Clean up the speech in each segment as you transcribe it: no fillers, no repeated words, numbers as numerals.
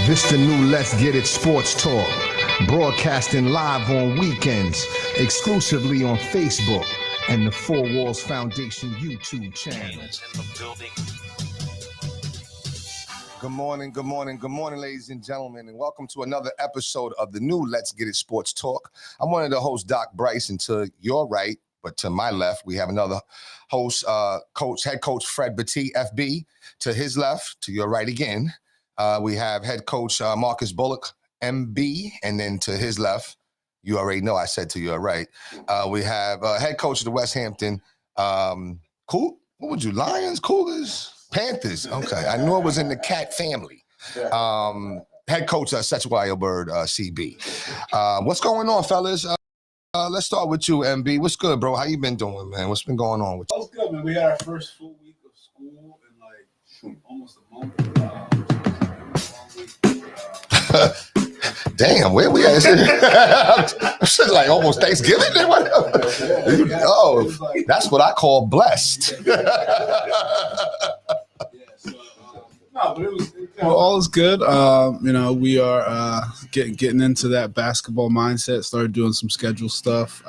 This the new Let's Get It Sports Talk, broadcasting live on weekends, exclusively on Facebook and the Four Walls Foundation YouTube channel. Good morning, ladies and gentlemen, and welcome to another episode of the new Let's Get It Sports Talk. I'm one of the hosts, Doc Bryce, and to your right, but to my left, we have another host, head coach Fred Batty, FB. To his left, to your right again, we have head coach Marcus Bullock, MB, and then to his left, you already know I said to your right, we have head coach of the West Hampton, what would you, Lions, Cougars? Panthers. Okay, I knew it was in the cat family. Head coach Setchwire Bird, CB. What's going on, fellas? Let's start with you, MB. What's good, bro? How you been doing, man? What's been going on with you? What's good, man? We had our first full week of school in like almost a month. Damn, where we at? Shit, like almost Thanksgiving. Oh, that's what I call blessed. But it was, all is good. We are getting into that basketball mindset. Started doing some schedule stuff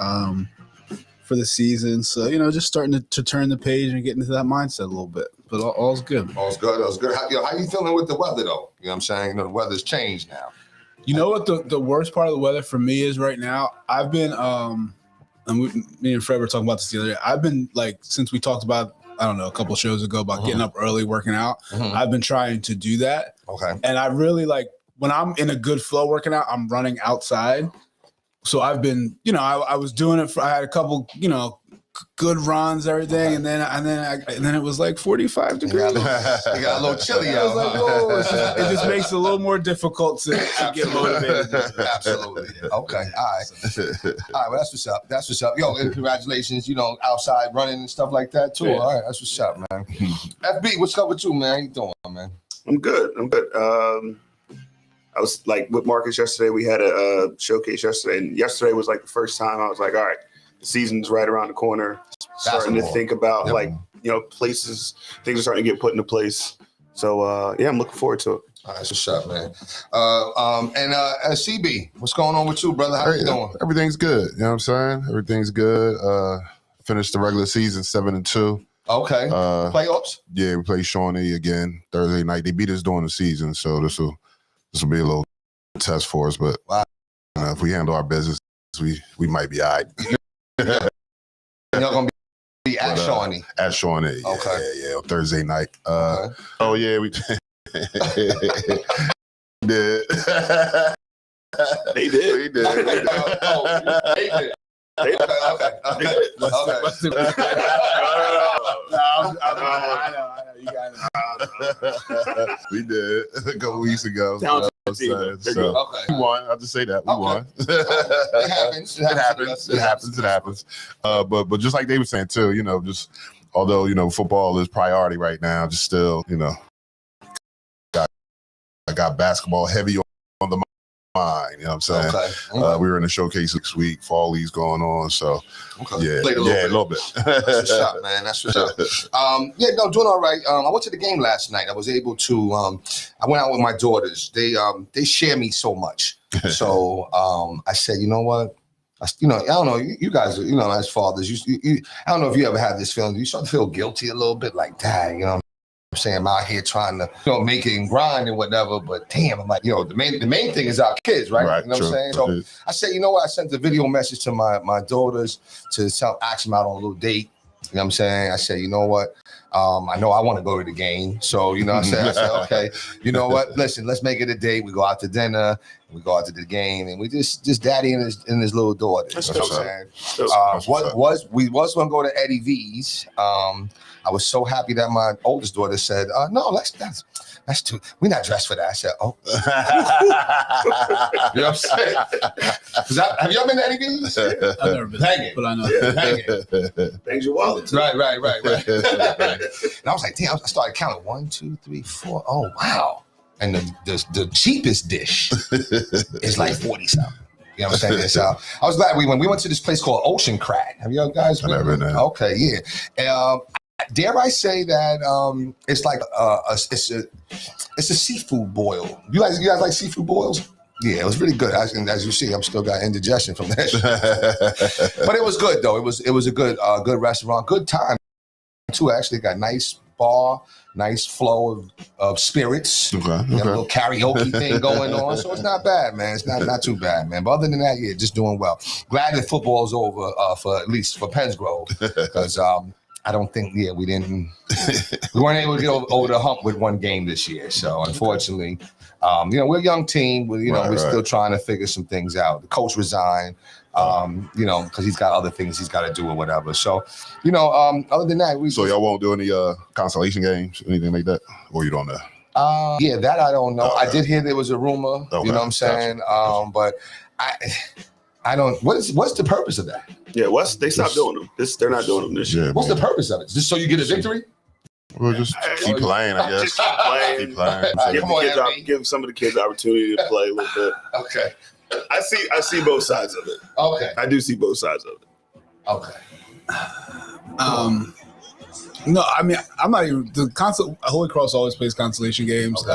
for the season. So just starting to turn the page and get into that mindset a little bit. But all's good. All's good. How you feeling with the weather though? You know what I'm saying? The weather's changed now. You know what the worst part of the weather for me is right now? I've been me and Fred were talking about this the other day. I've been since we talked about, I don't know, a couple shows ago about getting up early, working out. I've been trying to do that. Okay. And I really when I'm in a good flow working out, I'm running outside. So I've been, I was doing it I had a couple, good runs, everything, and then it was like 45 degrees. You got a little chilly out. It just makes it a little more difficult to get motivated. Absolutely. Okay. All right. Well, that's what's up. Yo, and congratulations. Outside running and stuff like that too. Yeah. All right, that's what's up, man. FB, what's up with you, man? How you doing, man? I'm good. I was with Marcus yesterday. We had a showcase yesterday, and yesterday was the first time I was all right, the season's right around the corner. Starting to think about places, things are starting to get put into place. So I'm looking forward to it. All right, that's what's up, man. And CB, what's going on with you, brother? How you doing? Everything's good. You know what I'm saying? Everything's good. Finished the regular season 7-2. Okay. Playoffs? Yeah, we play Shawnee again Thursday night. They beat us during the season, so this will be a little test for us. But if we handle our business, we might be all right. You're gonna be at Shawnee. At Shawnee. Okay. Yeah, on Thursday night. Okay. Oh yeah, we did. They did. We did. They did. Okay. I know. You got it. We did a couple weeks ago. Okay. We won. I'll just say that we won. It happens. But just like they were saying too, just although football is priority right now, just still I got basketball heavy on the mind. You know what I'm saying? Okay. We were in the showcase this week. Fall league's going on, so okay. A little bit. That's what's up, man. That's what's up. Doing all right. I went to the game last night. I was able to. I went out with my daughters. They share me so much. So I said, you know what? I don't know. You guys, as fathers, you I don't know if you ever had this feeling. You start to feel guilty a little bit, like, dang, I'm saying I'm out here trying to make it and grind and whatever, but damn, I'm like, the main thing is our kids, right? You know what I'm saying? So I said, you know what? I sent a video message to my daughters to ask them out on a little date. You know what I'm saying? I said, you know what? I know I want to go to the game. So, I said, okay, you know what? Listen, let's make it a date. We go out to dinner, we go out to the game, and we just daddy and his little daughter. You know what I'm saying? We was going to go to Eddie V's. I was so happy that my oldest daughter said, no, that's too, we're not dressed for that. I said, oh. You know what I'm saying? Have y'all been to Eddie V's? I've never been, but I know. Thanks your wallet. Right. And I was like, damn, I started counting 1, 2, 3, 4. Oh, wow. And the cheapest dish is like 40 something. You know what I'm saying? So I was glad we went to this place called Ocean Crab. Have you guys been? Never been there. Okay, yeah. dare I say that it's like it's a seafood boil. You guys like seafood boils? Yeah, it was really good. As you see, I'm still got indigestion from that. But it was good though. It was a good restaurant, good time too. Actually, got nice bar, nice flow of spirits. Okay. A little karaoke thing going on, so it's not bad, man. It's not too bad, man. But other than that, yeah, just doing well. Glad that football's over for at least for Pennsgrove, because I don't think we weren't able to get over the hump with one game this year. So unfortunately, we're a young team. We're still trying to figure some things out. The coach resigned. Because he's got other things he's got to do or whatever. So, other than that, So y'all won't do any consolation games, anything like that, or you don't know? Yeah, that I don't know. Okay. I did hear there was a rumor. Okay. You know what I'm saying? But I don't. What's the purpose of that? Yeah, they stopped doing them. They're not doing them this year. Yeah, What's the purpose of it? Just so you get a victory? Well, just keep playing, I guess. Just keep playing. Keep playing. Give some of the kids the opportunity to play a little bit. Okay. I see both sides of it. Okay. I do see both sides of it. Okay. No, I mean, I'm not even Holy Cross always plays consolation games. Okay.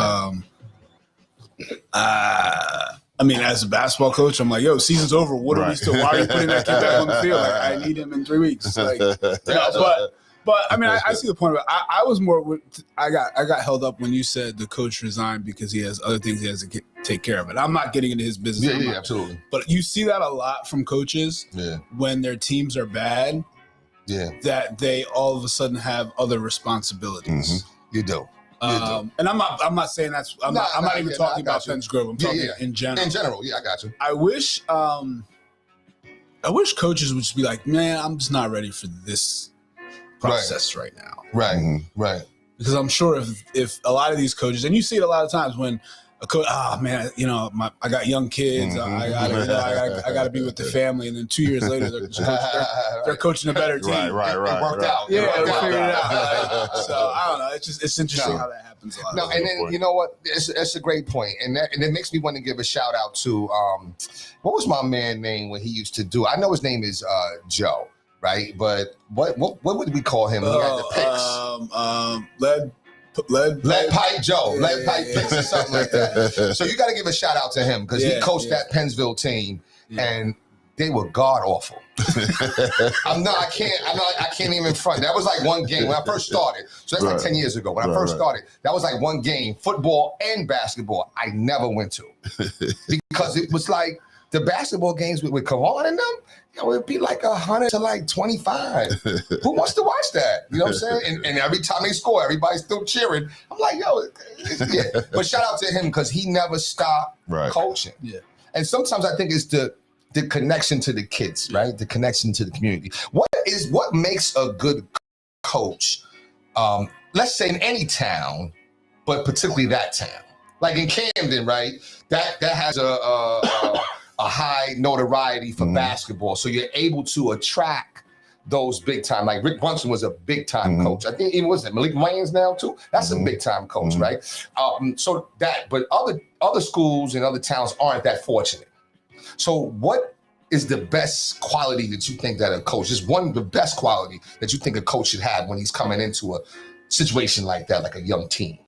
I mean, as a basketball coach, I'm like, yo, season's over. Why are you putting that kid back on the field? Like, I need him in 3 weeks. Like, but I mean, I see the point of it. I was more. I got held up when you said the coach resigned because he has other things he has to take care of. And I'm not getting into his business. Yeah, absolutely. But you see that a lot from coaches. Yeah. When their teams are bad. Yeah. That they all of a sudden have other responsibilities. Mm-hmm. You do. And I'm not saying that's. I'm not even talking about Pennsgrove. I'm talking in general. In general, yeah, I got you. I wish coaches would just be like, man, I'm just not ready for this process right now. Right, Mm-hmm. right. Because I'm sure if a lot of these coaches, and you see it a lot of times when a coach, man, I got young kids, Mm-hmm. I got to be with the family, and then 2 years later they're coaching a better team. Right. It worked out. Yeah, we figured it out. So I don't know. It's interesting how that happens a lot. No, and then you know what? It's a great point, and it makes me want to give a shout out to what was my man name when he used to do? I know his name is Joe, right? But what would we call him when he had the picks? Lead Pipe Joe, Lead Pipe Picks or something like that. So you got to give a shout out to him because he coached that Pennsville team, and they were god awful. I can't even front. That was like one game when I first started. So that's like 10 years ago. When I first started, that was like one game, football and basketball, I never went to. Because it was like the basketball games with Karan and them, it'd be like 100 to like 25. Who wants to watch that? You know what I'm saying? And every time they score, everybody's still cheering. I'm like, yeah. But shout out to him because he never stopped coaching. Yeah. And sometimes I think it's the connection to the kids, right? The connection to the community. What makes a good coach, let's say in any town, but particularly that town? Like in Camden, right? That has a high notoriety for basketball. So you're able to attract those big time, like Rick Brunson was a big time coach. I think was it Malik Wayans now too? That's a big time coach, right? But other schools and other towns aren't that fortunate. So what is the best quality that you think that a coach, just one of the best quality that you think a coach should have when he's coming into a situation like that, like a young team?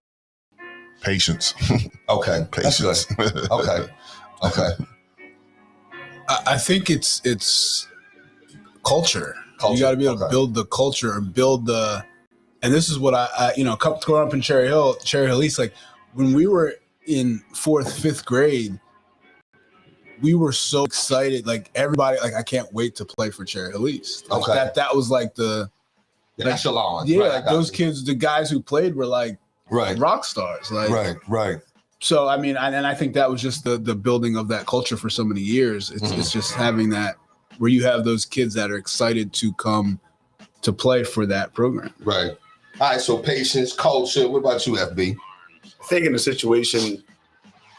Patience. Okay. Patience. That's good. Okay. I think it's culture. You got to be able to build the culture and and this is what I growing up in Cherry Hill East, like when we were in 4th, 5th grade, we were so excited. Like everybody, like I can't wait to play for Cherry Hill East. Like that was like the echelon. Yeah, like those kids, the guys who played were like rock stars. Like right. So I mean, and I think that was just the building of that culture for so many years. It's just having that where you have those kids that are excited to come to play for that program. Right. All right. So patience, culture. What about you, FB? I think in a situation,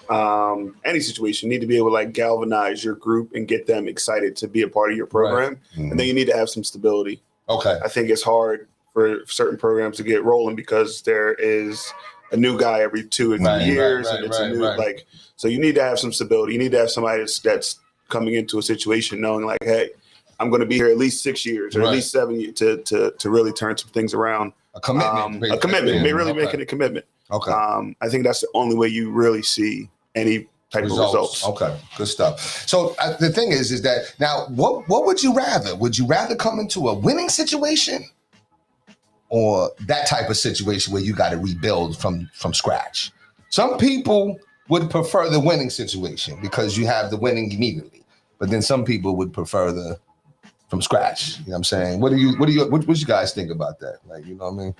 any situation, you need to be able to like galvanize your group and get them excited to be a part of your program. Right. And then you need to have some stability. Okay. I think it's hard for certain programs to get rolling because there is a new guy every 2 or 3 years, and it's a new so you need to have some stability. You need to have somebody that's coming into a situation knowing like, hey, I'm going to be here at least 6 years or at least 7 years to really turn some things around. A commitment. A commitment. They really making a commitment. Okay. I think that's the only way you really see any type of results. Okay, good stuff. So the thing is that now, what would you rather? Would you rather come into a winning situation or that type of situation where you got to rebuild from scratch? Some people would prefer the winning situation because you have the winning immediately, but then some people would prefer the from scratch. You know what I'm saying? What do you guys think about that? Like, you know what I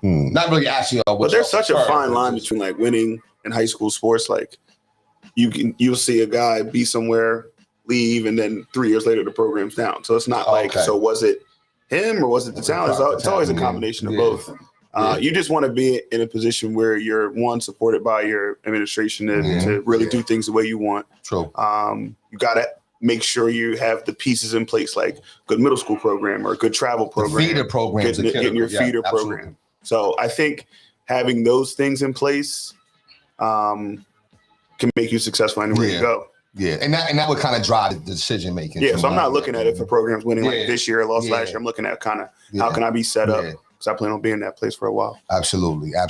mean? Not really asking you. But there's such a fine line between like winning in high school sports. Like you'll see a guy be somewhere, leave, and then 3 years later the program's down. So it's not so was it him or was it the talent? It's always a combination of both. You just want to be in a position where you're one supported by your administration to really do things the way you want. True. You got to make sure you have the pieces in place, like good middle school program or a good travel program, feeder programs, getting your feeder program. So I think having those things in place can make you successful anywhere you go. Yeah, and that would kind of drive the decision making. Yeah, so I'm not looking at if a program's winning like this year or lost last year. I'm looking at kind of how can I be set up. Because I plan on being in that place for a while. Absolutely. All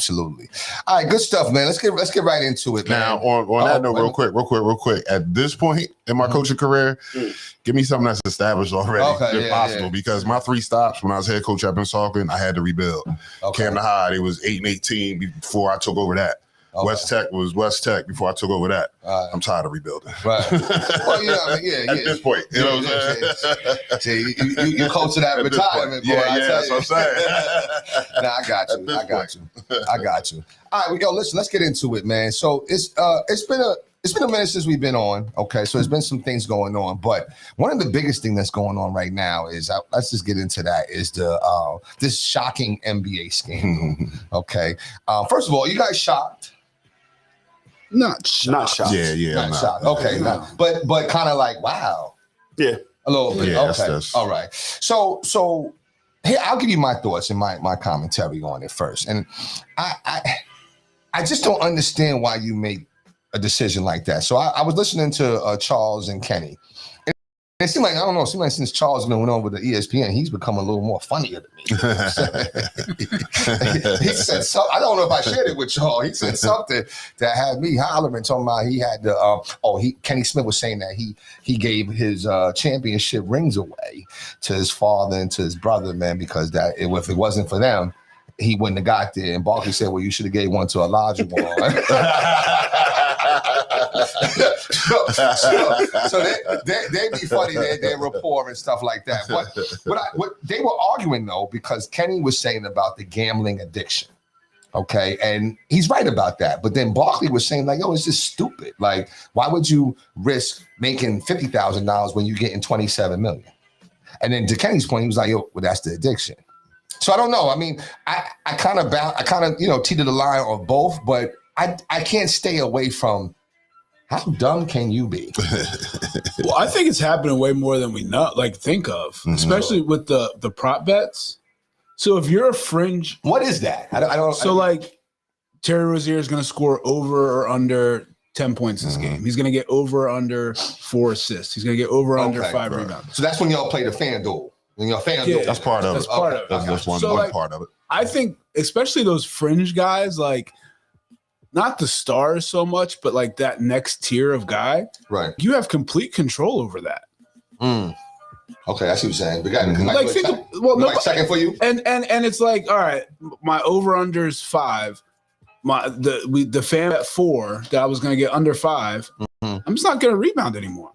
right, good stuff, man. Let's get right into it, man. Now, on that note, real quick. At this point in my coaching career, give me something that's established already, if possible. Because my 3 stops when I was head coach at Pensacola, I had to rebuild. Camden High, it was 8-18 before I took over that. West Tech was West Tech before I took over that. I'm tired of rebuilding. Right. Well, at this point, you know what I'm saying? You coach to that retirement, boy. That's what I'm saying. Nah, I got you. All right, listen, let's get into it, man. So it's been a minute since we've been on. Okay, so there's been some things going on, but one of the biggest thing that's going on right now is let's just get into that is this shocking NBA scandal. Okay, first of all, you guys shocked? Not shocked. Yeah. Not shocked. Okay, but kind of like wow. Yeah, a little bit. Yeah, okay, all right. So here I'll give you my thoughts and my commentary on it first, and I just don't understand why you make a decision like that. So I was listening to Charles and Kenny. And it seemed like, I don't know, since Charles went over to ESPN, he's become a little more funnier to me. He said something, I don't know if I shared it with y'all. He said something that had me hollering, talking about he had the, Kenny Smith was saying that he gave his championship rings away to his father and to his brother, man, because if it wasn't for them, he wouldn't have got there. And Barkley said, well, you should have gave one to Elijah one. so they be funny, their rapport and stuff like that. What they were arguing, though, because Kenny was saying about the gambling addiction. Okay, and he's right about that. But then Barkley was saying, like, yo, it's just stupid. Like, why would you risk making $50,000 when you're getting $27 million? And then to Kenny's point, he was like, yo, well, that's the addiction. So I don't know. I mean, I kind of teetered the line on both, but I can't stay away from how dumb can you be? Well, I think it's happening way more than we know, think of, especially with the prop bets. So if you're a fringe, what is that? I don't. So Terry Rozier is going to score over or under 10 points this game. He's going to get over or under 4 assists. He's going to get over or under 5 rebounds. So that's when y'all play the FanDuel. That's part of it. That's one part of it. I think especially those fringe guys, not the stars so much, but that next tier of guy, right? You have complete control over that. Okay, I see what you're saying. Second for you, and it's all right. My over under is 5. The fan at 4 that I was going to get under 5. I'm just not going to rebound anymore.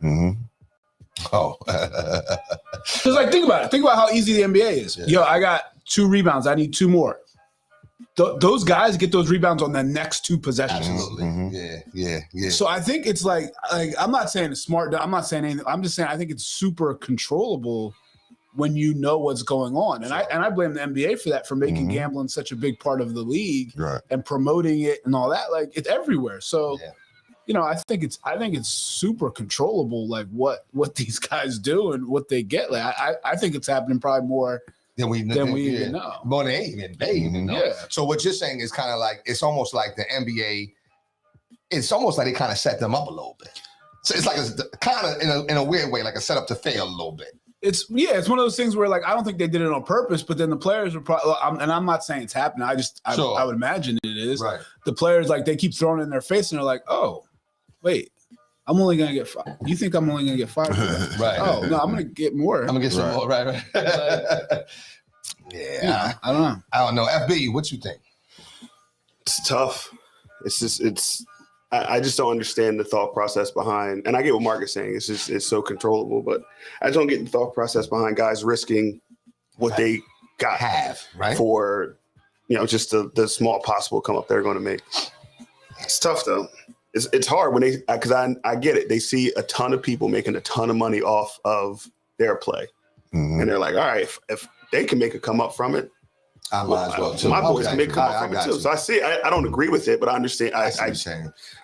Oh, because think about it. Think about how easy the NBA is. Yeah. Yo, I got 2 rebounds. I need 2 more. Those guys get those rebounds on the next 2 possessions. Absolutely. Yeah. So I think it's I'm not saying it's smart. I'm not saying anything. I'm just saying I think it's super controllable when you know what's going on. And I blame the NBA for that, for making gambling such a big part of the league and promoting it and all that. It's everywhere. So. Yeah. I think it's super controllable, what these guys do and what they get. I think it's happening probably more than we even know. More than they even know. Yeah. So what you're saying is kind of it's almost like the NBA. It's almost like they kind of set them up a little bit. So it's kind of in a weird way, like a setup to fail a little bit. It's one of those things where like I don't think they did it on purpose, but then the players were probably, and I'm not saying it's happening. I would imagine it is. Right. The players like they keep throwing it in their face and they're like, oh, wait, I'm only gonna get 5. You think I'm only gonna get 5? Right. Oh no, I'm gonna get more. I'm gonna get some more. Right. Yeah. I don't know. I don't know. FB, what you think? It's tough. I just don't understand the thought process behind, and I get what Mark is saying. It's so controllable, but I just don't get the thought process behind guys risking what they got for, just the small possible come up they're going to make. It's tough though. It's hard when because I get it. They see a ton of people making a ton of money off of their play, and they're like, all right, if they can make a come up from it, I might as well too. My boys can make a come up from it too. So I see. I don't agree with it, but I understand. I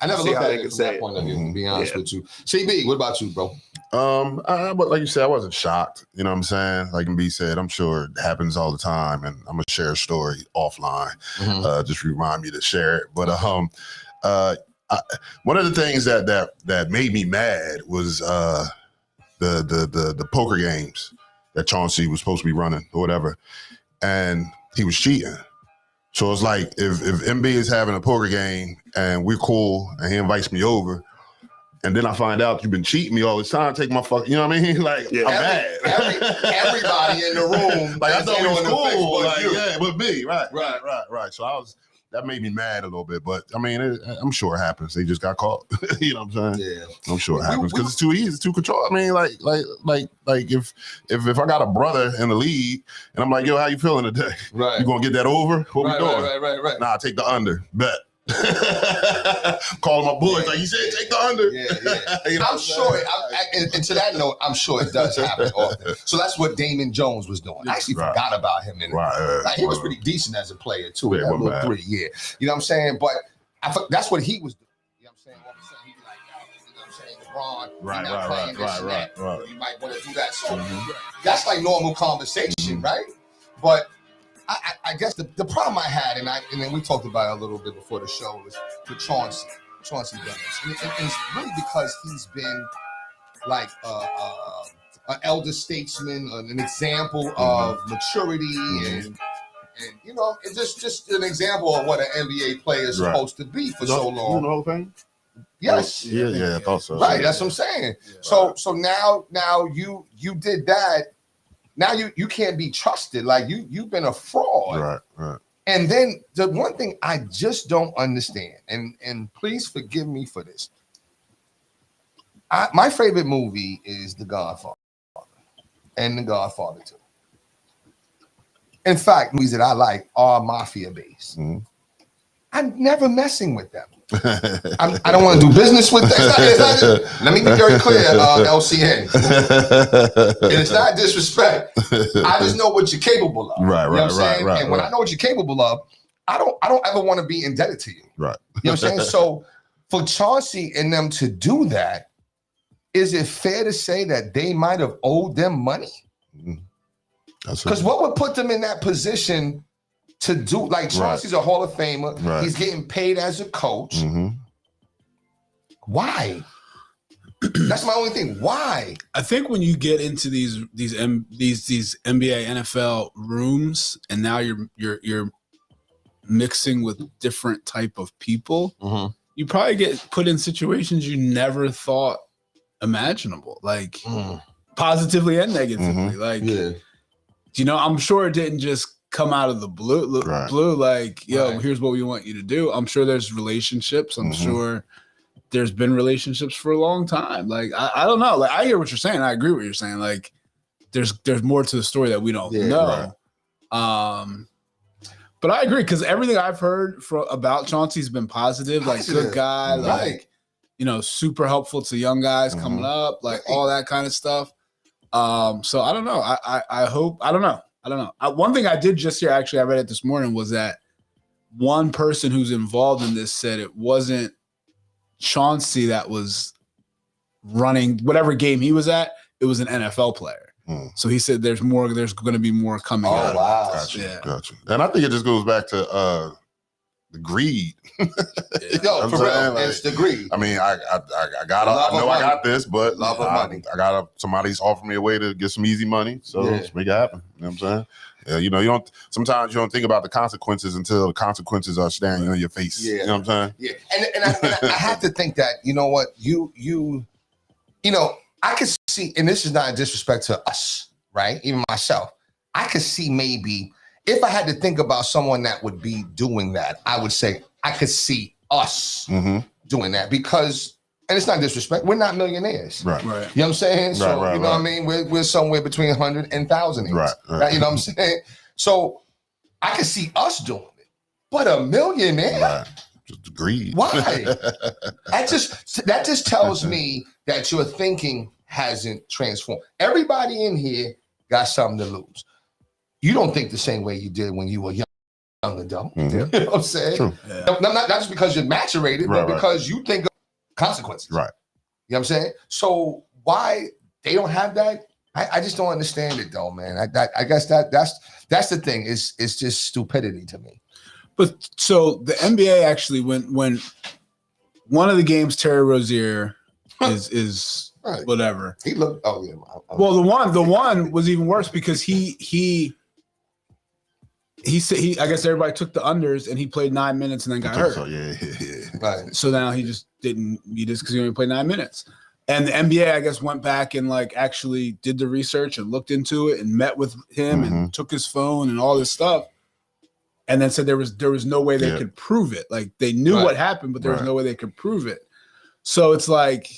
never looked at it from that point of view. To be honest with you, CB, what about you, bro? But like you said, I wasn't shocked. You know what I'm saying? Like B said, I'm sure it happens all the time, and I'm gonna share a story offline. Just remind me to share it. But one of the things that made me mad was the poker games that Chauncey was supposed to be running or whatever, and he was cheating. So it's like if MB is having a poker game and we're cool and he invites me over, and then I find out you've been cheating me all this time, take my fuck, you know what I mean? Like, I'm mad. Everybody in the room, like I thought we was cool, like with me, right. So that made me mad a little bit, but I mean, I'm sure it happens. They just got caught. You know what I'm saying? Yeah, I'm sure it happens because it's too easy, it's too control. I mean, like if I got a brother in the league and I'm like, yo, how you feeling today? Right, you gonna get that over? What we doing? Right. Nah, take the under. Bet. Calling my boys like you said, take the under. Yeah. I'm sure. And to that note, I'm sure it does happen often. So that's what Damon Jones was doing. I actually forgot about him. He was pretty decent as a player too. Yeah, little 3 year. You know what I'm saying? But that's what he was doing. You know what I'm saying? All of a sudden he'd be like, you know what I'm saying, LeBron, not playing this and that. You might want to do that. So that's like normal conversation, right? But I guess the problem I had, and then we talked about it a little bit before the show, was with Chauncey Billups. And it's really because he's been like an elder statesman, an example of maturity, and it's just an example of what an NBA player is supposed to be for so long. You know the whole thing? Yes. Yeah, I thought so. Right, that's what I'm saying. Yeah. So now you did that. Now you can't be trusted. Like you've been a fraud. Right. And then the one thing I just don't understand, and please forgive me for this. My favorite movie is The Godfather and The Godfather 2. In fact, movies that I like are mafia based. I'm never messing with them. I don't want to do business with them. Let me be very clear, LCN. And it's not disrespect. I just know what you're capable of. Right. And when I know what you're capable of, I don't ever want to be indebted to you. Right. You know what I'm saying? So for Chauncey and them to do that, is it fair to say that they might have owed them money? Because what would put them in that position to do, like Chauncey's a Hall of Famer. Right. He's getting paid as a coach. Why? That's my only thing. Why? I think when you get into these NBA, NFL rooms, and now you're mixing with different type of people, you probably get put in situations you never thought imaginable, like positively and negatively. Like, I'm sure it didn't just come out of the blue, like, yo, here's what we want you to do. I'm sure there's relationships. I'm sure there's been relationships for a long time. Like, I don't know. Like, I hear what you're saying. I agree with what you're saying. Like, there's more to the story that we don't know. But I agree, because everything I've heard about Chauncey's been positive. Like, good guy, like, super helpful to young guys coming up, like all that kind of stuff. So I don't know. I hope, I don't know. One thing I did just hear, actually, I read it this morning, was that one person who's involved in this said it wasn't Chauncey that was running whatever game he was at. It was an NFL player. So he said there's going to be more coming out. Wow. Gotcha. And I think it just goes back to the greed. Yo, for real, like, it's the greed. I mean, I got this, but love of money. I got somebody's offering me a way to get some easy money, so let's make it happen. You know what I'm saying? Yeah, you know, sometimes you don't think about the consequences until the consequences are staring you in your face. Yeah. You know what I'm saying? Yeah, and I have to think that, you know what, you know, I could see, and this is not a disrespect to us, right? Even myself, I could see maybe if I had to think about someone that would be doing that, I would say I could see us doing that because, and it's not disrespect, we're not millionaires. Right. You know what I'm saying? So, you know what I mean? We're somewhere between 100 and 1,000. Right. You know what I'm saying? So I could see us doing it, but a millionaire? Right. Just greed. Why? that just tells me that your thinking hasn't transformed. Everybody in here got something to lose. You don't think the same way you did when you were young adult. You know what I'm saying? True. Yeah. Not just because you're maturated, but because you think of consequences. Right. You know what I'm saying? So why they don't have that? I just don't understand it though, man. I guess that's the thing. It's just stupidity to me. But so the NBA actually, when one of the games, Terry Rozier is right. Whatever. He looked. Oh yeah. Well, the one was even worse because he said I guess everybody took the unders and he played 9 minutes and then got hurt. So, yeah. Right. So now he just didn't. He just because he only played 9 minutes. And the NBA, I guess, went back and like actually did the research and looked into it and met with him and took his phone and all this stuff. And then said there was no way they could prove it. Like they knew what happened, but there was no way they could prove it. So it's like,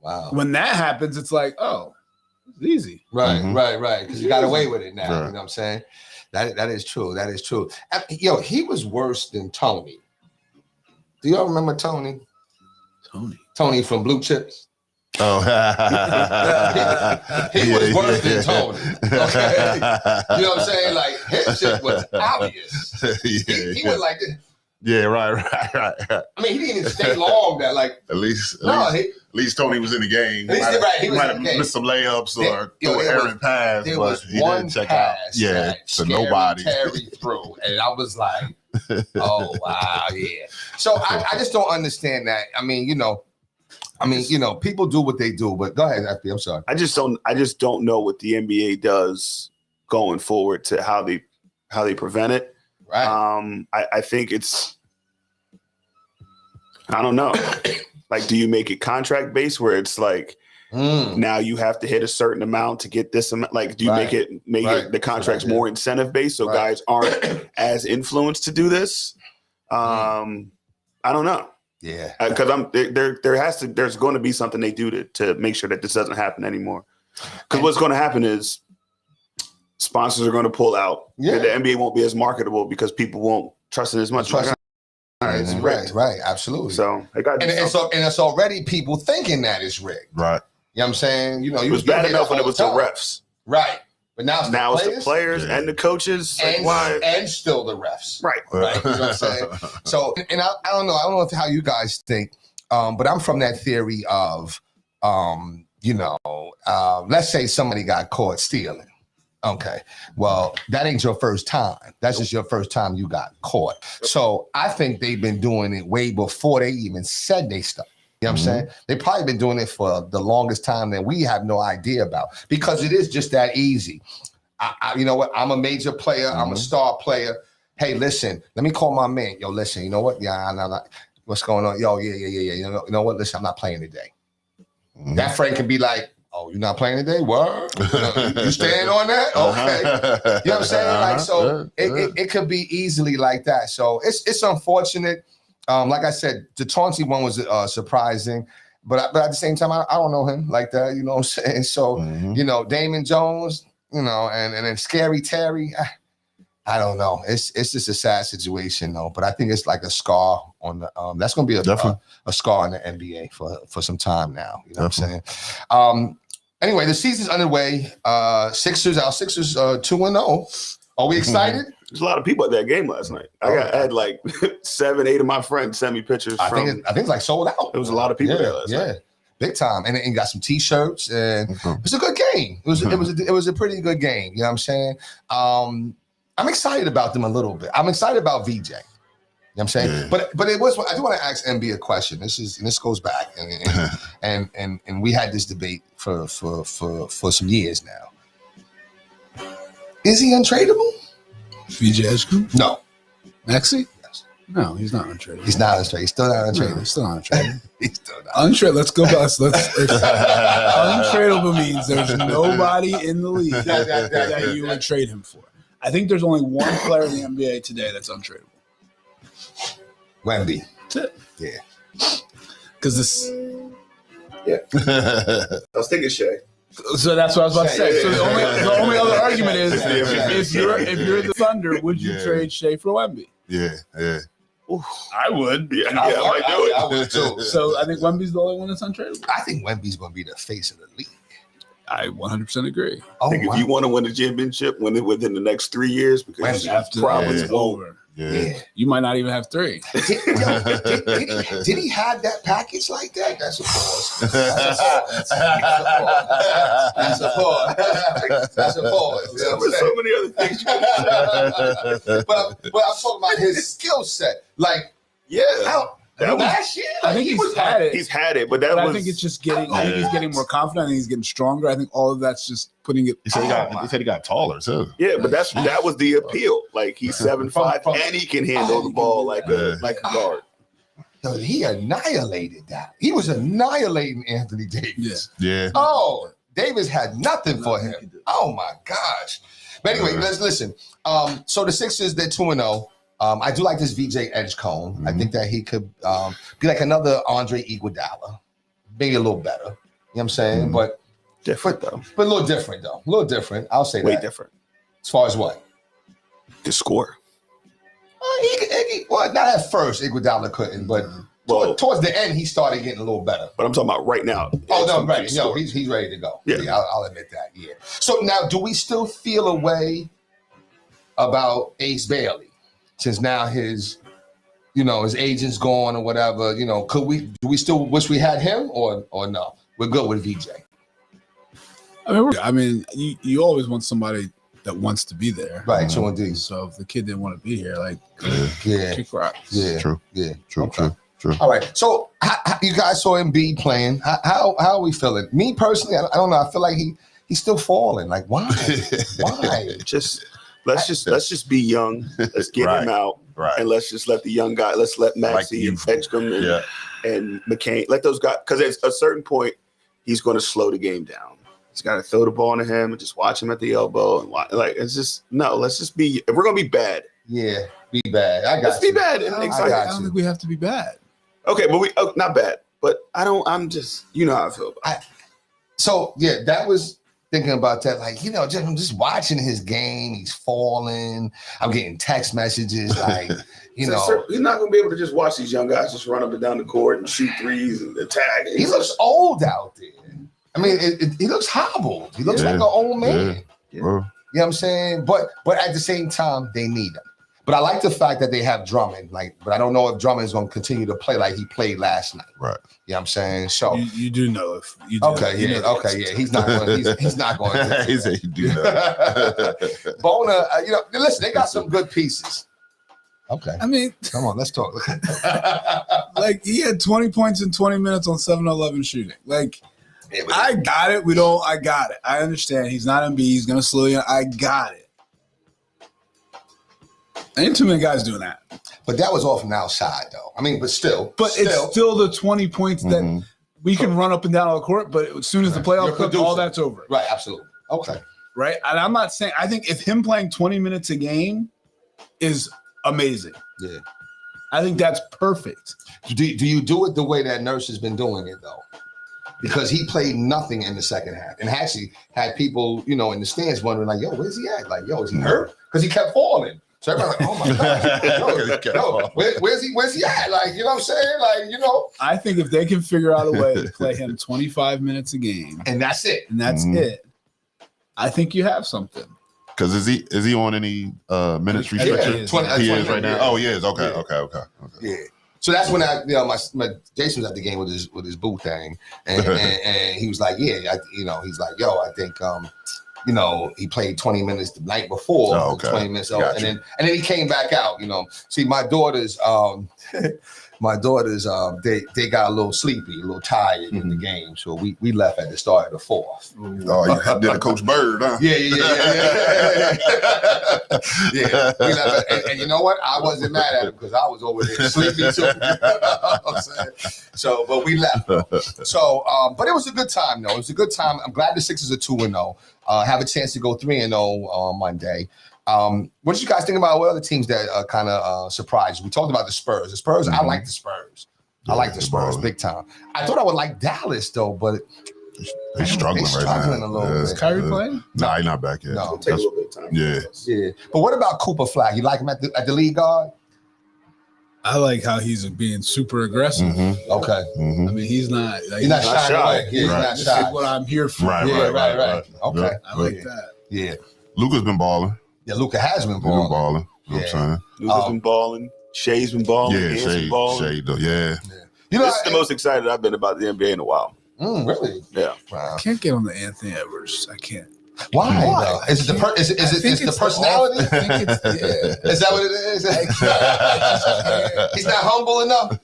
wow. When that happens, it's like, oh, it's easy. Right. Because you got away with it now. Right. You know what I'm saying? That is true. That is true. Yo, he was worse than Tony. Do y'all remember Tony? Tony from Blue Chips. Oh, he was worse than Tony. Okay, you know what I'm saying? Like his shit was obvious. He was like this. Yeah, right. I mean, he didn't even stay long. That like at least Tony was in the game. He might have missed some layups or throw an errant pass. There was one pass. Yeah, to nobody. Terry through, and I was like, oh wow, yeah. So I just don't understand that. I mean, people do what they do, but go ahead, FB. I'm sorry. I just don't know what the NBA does going forward to how they prevent it. Right. I think it's, I don't know. Like, do you make it contract based where it's like now you have to hit a certain amount to get this amount? Like, do you make it the contracts more incentive based so guys aren't as influenced to do this? I don't know. Yeah, because there's going to be something they do to make sure that this doesn't happen anymore. Because what's going to happen is sponsors are going to pull out. Yeah. The NBA won't be as marketable because people won't trust it as much. Right, absolutely. So it's already people thinking that it's rigged. Right. You know what I'm saying? You know, it was bad enough when it was the refs. Right. But now it's the players and the coaches and still the refs. Right. You know what I'm saying? So, and I don't know how you guys think, but I'm from that theory of, let's say somebody got caught stealing. Okay. Well, that ain't your first time. That's just your first time you got caught. So I think they've been doing it way before they even said they stuff. You know what I'm saying? They've probably been doing it for the longest time that we have no idea about because it is just that easy. You know what? I'm a major player. I'm a star player. Hey, listen, let me call my man. Yo, listen, you know what? Yeah, what's going on? Yo, yeah. You know what? Listen, I'm not playing today. That friend can be like, oh, you're not playing today? What? You staying on that? Okay. You know what I'm saying? Like, so it could be easily like that. So it's unfortunate. Like I said, the Chauncey one was surprising, but at the same time, I don't know him like that. You know what I'm saying? So, Damon Jones, and then Scary Terry, I don't know. It's just a sad situation though. But I think it's like a scar on the. That's going to be a scar in the NBA for some time now. You know what I'm saying? Anyway, the season's underway. Our Sixers 2-0. Are we excited? There's a lot of people at that game last night. I had like 7, 8 of my friends send me pictures. I think it's like sold out. There was a lot of people there last night. Big time. And got some T-shirts, and it was a good game. It was a pretty good game. You know what I'm saying? I'm excited about them a little bit. I'm excited about VJ. You what I'm saying? Yeah. But it was. I do want to ask MB a question. This goes back, and we had this debate for some years now. Is he untradeable? VJ Edgecombe? No. Maxey? Yes. No, he's not untradeable. He's not untradeable. He's still not untradeable. No, he's still not untradeable. He's still not untradeable. Let's go back. Untradeable means there's nobody in the league that you would trade him for. I think there's only one player in the NBA today that's untradeable. Wemby. That's it. Yeah. Because this. Yeah. I was thinking Shea. So that's what I was about to say. So the only other argument is if you're the Thunder, would you trade Shea for Wemby? Yeah. Oof, I would. Yeah, I would too. So I think Wemby's the only one that's untradeable. I think Wemby's going to be the face of the league. I 100% agree. I think if you want to win a championship, win it within the next 3 years, because after problems over. Yeah. You might not even have 3. Did he have that package like that? That's a pause. That's a pause. There were so many other things. but I'm talking about his skill set. Like, last year, I think he's had it. He's had it, but I think it's just getting. I think he's getting more confident. I think he's getting stronger. I think all of that's just putting it. He said he got taller too. Yeah, but that was the appeal. Like he's 7'5" and he can handle the ball like a guard. He annihilated that. He was annihilating Anthony Davis. Yeah. Oh, Davis had nothing for him. Oh my gosh. But anyway, let's listen. So the Sixers, they're 2-0. I do like this VJ Edgecombe. Mm-hmm. I think that he could be like another Andre Iguodala, maybe a little better. You know what I'm saying? Mm-hmm. But different though. But a little different though. A little different. I'll say way that. Different. As far as what? The score. Well, not at first. Iguodala couldn't, but towards the end, he started getting a little better. But I'm talking about right now. Oh no, right? No, he's ready to go. Yeah, I'll admit that. Yeah. So now, do we still feel a way about Ace Bailey? Since now his agent's gone or whatever, do we still wish we had him or no? We're good with VJ. I mean, you always want somebody that wants to be there, right? So indeed. So if the kid didn't want to be here, kick rocks. Yeah, true. Yeah, true. Okay. True. All right. So how, you guys saw Embiid playing. How are we feeling? Me personally, I don't know. I feel like he's still falling. Like why? Why? Let's just be young. Let's get him out, and let's just let the young guy. Let's let Maxey and Edgecombe and McCain let those guys. Because at a certain point, he's going to slow the game down. He's got to throw the ball to him and just watch him at the elbow and it's just let's just be. If we're going to be bad, be bad. Let's be bad. I don't think we have to be bad. Okay, but not bad. But I'm just how I feel about it. That was. Thinking about that, I'm just watching his game. He's falling. I'm getting text messages you're not going to be able to just watch these young guys just run up and down the court and shoot threes and attack. He looks old out there. I mean, he looks hobbled. He looks like an old man. Yeah. You know what I'm saying? But at the same time, they need him. But I like the fact that they have Drummond. But I don't know if Drummond is going to continue to play like he played last night. Right. You know what I'm saying? So you do know if you do. Okay, yeah. He's not going. He's not going. He said you do know. Bona, listen, they got some good pieces. Okay. I mean, come on, let's talk. He had 20 points in 20 minutes on 7-11 shooting. I got it. I got it. I understand. He's not MB. He's going to slow you. I got it. Ain't too many guys doing that. But that was off from outside, though. I mean, but still. It's still the 20 points that we can run up and down on the court, but as soon as the playoffs come, all that's over. Right, absolutely. Okay. Right? And I'm not saying – I think if him playing 20 minutes a game is amazing. Yeah. I think that's perfect. Do you do it the way that Nurse has been doing it, though? Because he played nothing in the second half and actually had people, in the stands wondering, where's he at? Is he hurt? Because he kept falling. So everybody's like, oh my God, where's he at? You know what I'm saying? I think if they can figure out a way to play him 25 minutes a game. And that's it. It. I think you have something. Because is he on any minutes restriction? He is right now. Oh, he is. Okay. Yeah. So that's when my Jason was at the game with his boo thing, and he was like, he's like, I think you know, he played 20 minutes the night before, 20 minutes, and then he came back out. You know, see, my daughters, they got a little sleepy, a little tired in the game, so we left at the start of the fourth. Oh, you did a Coach Bird, huh? Yeah. Yeah, we left, and you know what? I wasn't mad at him because I was over there sleepy too. You know what I'm saying? So, but we left. So, but it was a good time, though. It was a good time. I'm glad the Sixers are 2-0. Have a chance to go 3-0 on Monday. What did you guys think about what other teams that kind of surprised you? We talked about the Spurs. The Spurs, I like the Spurs. I like the Spurs big time. I thought I would like Dallas though, but they're struggling right now. A little bit. Is Kyrie playing? No, he's not back yet. No, It'll take a little bit of time. Yeah. But what about Cooper Flag? You like him at the lead guard? I like how he's being super aggressive. Okay. I mean, he's not shy. Yeah, he's not This shy. is what I'm here for. Right. Okay. Yep. I like that. Yeah. Luka's been balling. Yeah, Luka has been He's been balling. balling. You know what I'm saying? Luka's been balling. Shay's been balling. Yeah, Ant's been balling. Shay, yeah. You know, This is the most excited I've been about the NBA in a while. Really? Yeah. Wow. I can't get on the Anthony Edwards. I can't. Why? Though? Is it the personality? I think it's Is that what it is? He's not humble enough.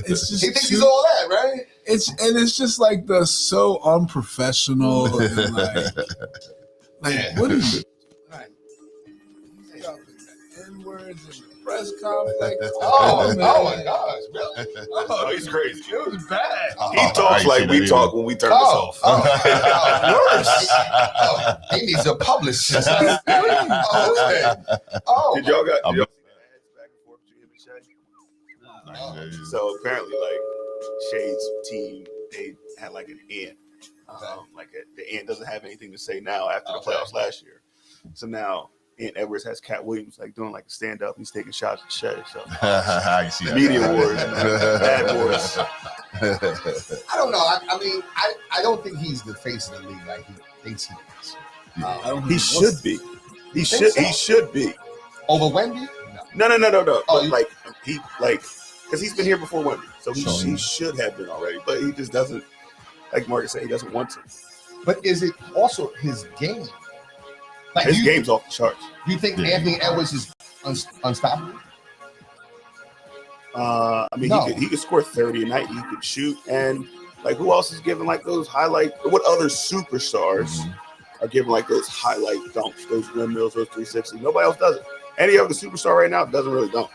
It's just He thinks he's all that, right? It's just like the so unprofessional and like what is it? N-words and press conference. Oh my gosh, really? Oh, he's crazy. It was bad. He talks like we talk when we turn this off. Worse. He needs a publicist. Okay. Oh, Did y'all see the ads back and forth between him and Shay? Yeah. So apparently, like Shay's team, they had like an ant. The ant doesn't have anything to say now after the playoffs last year. So now Ant Edwards has Cat Williams like doing like a stand up. He's taking shots at Shay. So I see that. media wars, bad wars. I don't know. I mean, I don't think he's the face of the league like he thinks he is. He should be. He should be. Over Wendy? No. Oh, Because he's been here before Wendy, so he should have been already. But he just doesn't. Like Marcus said, he doesn't want to. But is it also his game? Like His game's off the charts. You think Anthony Edwards is unstoppable? I mean, No. he could score 30 a night. He could shoot, and like who else is giving like those highlight? What other superstars are giving like those highlight dunks, those windmills, those 360? Nobody else does it. Any other superstar right now doesn't really dunk.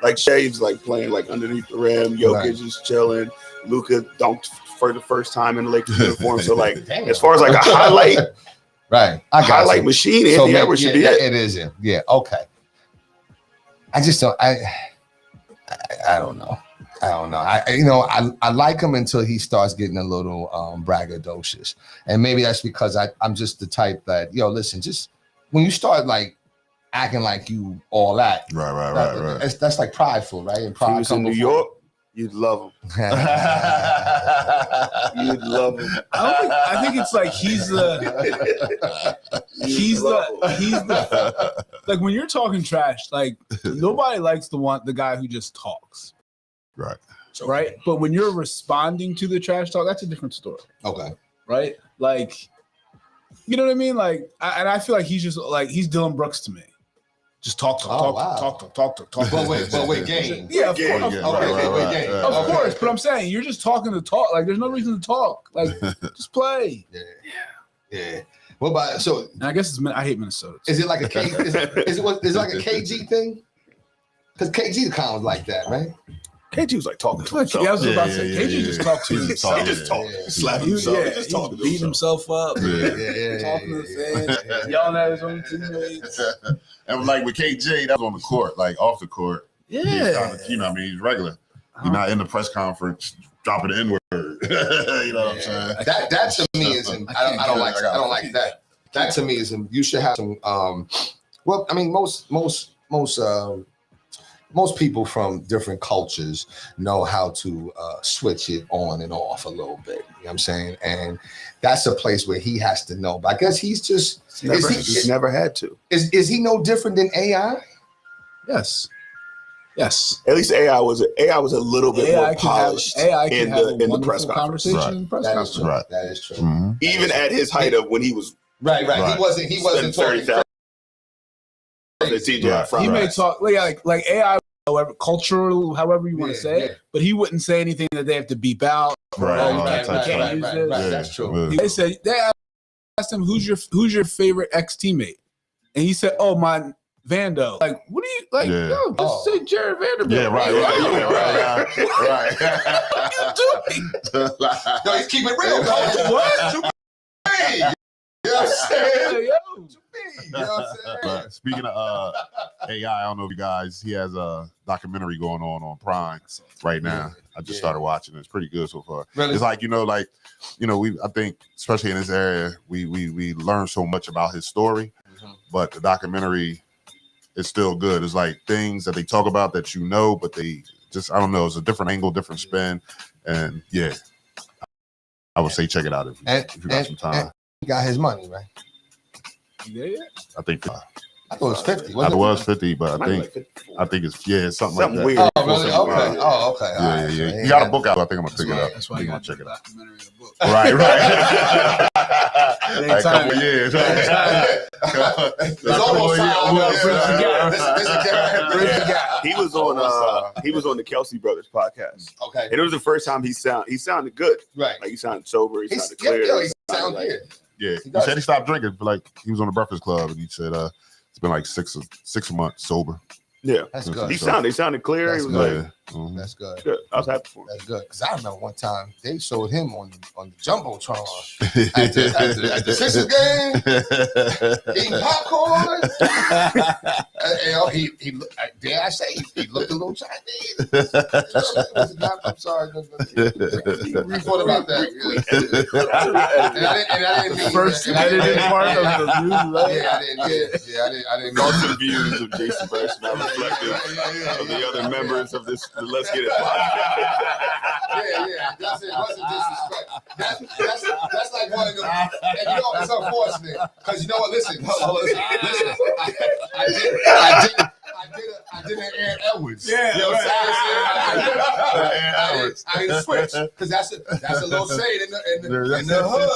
Like Shay's like playing like underneath the rim. Jokic is chilling. Luka dunked for the first time in the Lakers uniform. So like, as far as like a highlight. Right. Highlight machine, Anthony Edwards should be it. It is him. Yeah. Okay. I just don't. I don't know. I like him until he starts getting a little braggadocious, and maybe that's because I'm just the type that listen, just when you start like acting like you all that, Right. That's like prideful, right? And pride If he was in New York, you'd love him. You'd love him. I think it's like he's the like when you're talking trash, like nobody likes the guy who just talks. Right. Right. But when you're responding to the trash talk, that's a different story. Okay. Right. Like, you know what I mean? Like, I feel like he's just like he's Dylan Brooks to me. Just talk. But wait, game. Yeah, of Game, course. Okay, game. Of course, but I'm saying you're just talking to talk. Like, there's no reason to talk. Like, just play. Yeah. What about so? And I guess I hate Minnesota. Is it like a K? Is it like a KG thing? Because KG kind of was like that, right? KG was like talking to I himself. was about to say, KG just talked to He himself. just talking, slapping He himself. was talking to beating himself. himself up, talking to the fans, yelling at his own teammates. And like with KJ, that was on the court, like off the court. Yeah. He's kind of, he's regular. He's not in the press conference dropping the N-word. You know what I'm saying? That to me is I don't like that. That to me is you should have some well, I mean most people from different cultures know how to switch it on and off a little bit. You know what I'm saying? And that's a place where he has to know. But I guess he's just He's never had to. Is he no different than AI? Yes. At least AI was a little bit more polished in the press conference. Conversation. Right. In press That is conference. true. Right. That is true. Mm-hmm. Even at his height of when he was Right. He wasn't talking. He may talk like AI, however cultural, however you want to say it, but he wouldn't say anything that they have to beep out. Right. That's true. They asked him, "Who's your favorite ex teammate?" And he said, "Oh, my Vando." Like, what do you like? Yeah. Yo, just say Jared Vanderbilt. Yeah, right. What are you doing? No, he's keeping it real. What? You know what I'm saying? Yo. You know what I'm saying? Speaking of AI, I don't know if you guys, he has a documentary going on Prime right now. I just started watching it. It's pretty good so far. Really? It's like, I think especially in this area, we learn so much about his story, but the documentary is still good. It's like things that they talk about that but they just, I don't know, it's a different angle, different spin. And yeah, I would say check it out if you got some time. He got his money, right? Yeah. I think I thought it was 50. I thought it was 50, but I think it's something like that. Weird. Oh, really? Okay. Oh, okay. Yeah. You got a book out. I think I'm gonna pick it up. That's why you gonna got check it out. Documentary in the book. Right. It ain't Like a time. couple years. It's almost time. He was on the Kelsey Brothers podcast. Okay. And it was the first time he sounded good. Right. Like he sounded sober. He sounded clear. He sounded good. Yeah. He said he stopped drinking, but like he was on the Breakfast Club, and he said it's been like six months sober. Yeah, that's good. He sounded clear. That's he was good. That's good. Good. I was happy for him. That's good. Because I remember one time they showed him on the Jumbotron at the Sixers game, eating popcorn. He dare I say, he looked a little Chinese. I'm sorry. We thought about that. And I didn't mean First edited part of the news. I didn't go to the views of Jason Burst. Reflective of the other members of this Let's Get It podcast. That's it. It wasn't disrespect. That's like one of them. And it's unfortunate because you know what? Listen. I did an Aaron Edwards. Yeah, you know what I'm saying? I didn't switch because that's a little shade in the hood.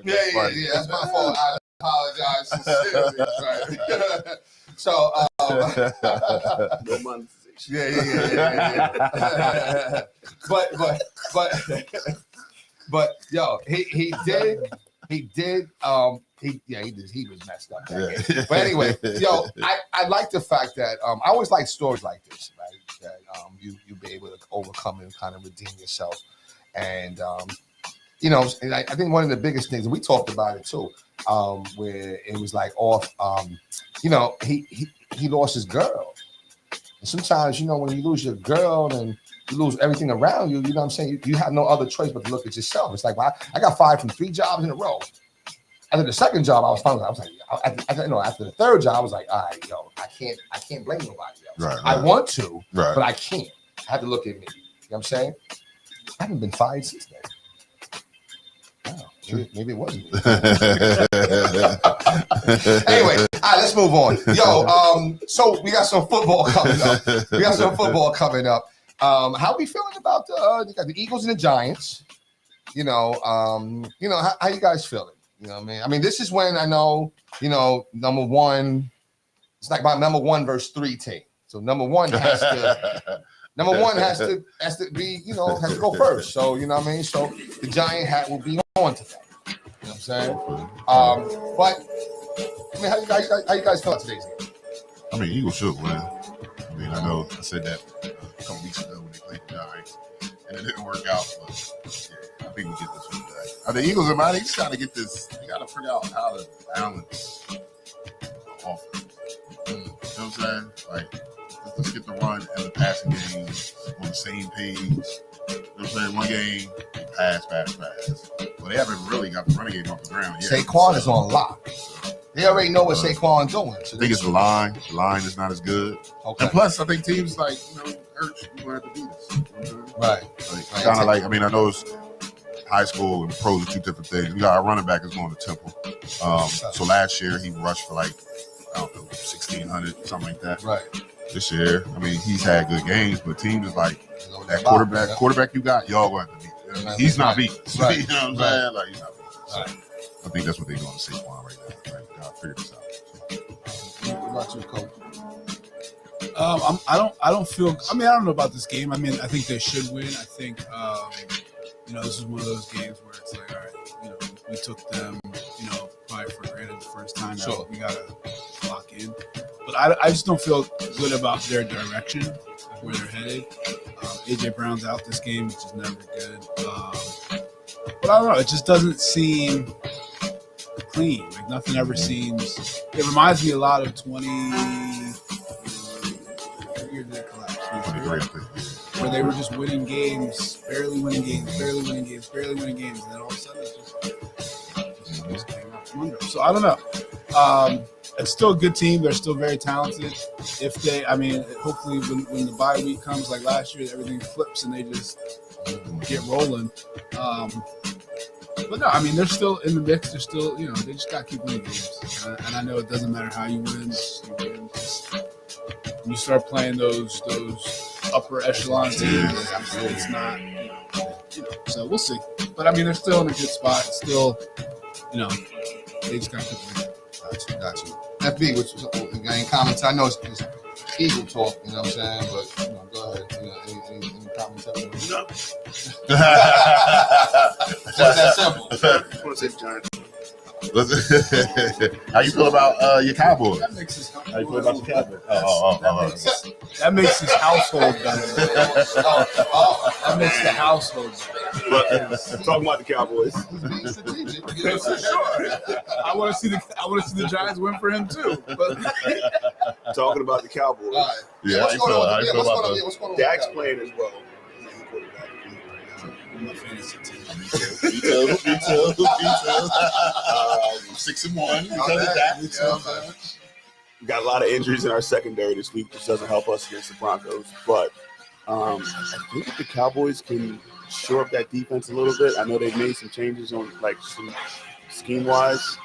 Yeah. That's my fault. I apologize sincerely. Right. So, No monetization. Yeah. But yo, he was messed up. Yeah. But anyway, yo, I like the fact that I always like stories like this, right? That you be able to overcome and kind of redeem yourself, and and I think one of the biggest things, and we talked about it too, where it was like off, he lost his girl, and sometimes when you lose your girl and you lose everything around you, you know what I'm saying? You have no other choice but to look at yourself. It's like, well, I got fired from 3 jobs in a row. After the second job, I was like, after the third job, I was like, all right, yo, I can't blame nobody else. Right. I want to, right. But I can't. I have to look at me. You know what I'm saying? I haven't been fired since then. Wow, maybe it wasn't. Anyway, all right, let's move on. Yo, so we got some football coming up. How we feeling about the Eagles and the Giants? How you guys feeling? You know what I mean? I mean, this is when I know, number one, it's like my number 1 versus 3 team. So number one has to be, has to go first. So, you know what I mean? So the Giant hat will be on to that. You know what I'm saying? But I mean, how you guys feel about today's game? I mean, Eagles should win. I mean, I know I said that a couple weeks ago when they played the Giants, and it didn't work out. But yeah, I think we get this one back. The Eagles are just trying to get this. You got to figure out how to balance the offense. You know what I'm saying? Like, let's get the run and the passing game on the same page. You know what I'm saying? One game, pass. Well, they haven't really got the running game off the ground yet. Saquon is on lock. They already know what Saquon's doing. So I think it's the line. The line is not as good. Okay. And plus, I think teams like, Hurts, we're going to have to do this. You know what I'm saying? Right. Kind of like, I mean, I know it's high school and pros are 2 different things. We got our running back is going to Temple. So last year, he rushed for 1,600, something like that. Right. This year, I mean, he's had good games, but teams is like, That quarterback you got, y'all going to have to beat. He's not beat. Right. You know what I'm saying? Like, he's not beat. So, I think that's what they're going to Saquon right now. Right? Gotta figure this out. What about you, Coach? I don't feel. I mean, I don't know about this game. I mean, I think they should win. I think this is one of those games where it's like, all right, we took them, probably for granted the first time. Sure. We gotta lock in. But I just don't feel good about their direction, where they're headed. AJ Brown's out this game, which is never good. But I don't know. It just doesn't seem clean. Like nothing ever seems. It reminds me a lot of 20. Where they were just winning games, barely winning games, and then all of a sudden it just came out from under. So I don't know. It's still a good team. They're still very talented. Hopefully when the bye week comes like last year, everything flips and they just get rolling. But no, I mean, they're still in the mix. They're still, they just got to keep winning games. And I know it doesn't matter how you win. When you start playing those upper echelon teams, it's not, so we'll see. But I mean, they're still in a good spot. Still, they just got to keep winning. Got you. FB, which any comments? I know it's Eagle talk, you know what I'm saying? But go ahead. Any comments? No. Just that simple. I want to say Giants. How you feel about your Cowboys? That makes his How you feel about your Cowboys? That makes his household better. That makes the household better. But talking about the Cowboys. I want to see the Giants win for him too. But talking about the Cowboys. Yeah, what's going on? Dak's playing as well. My fantasy team. Me too. 6-1. We got a lot of injuries in our secondary this week, which doesn't help us against the Broncos. But I think if the Cowboys can shore up that defense a little bit, I know they've made some changes on some scheme-wise.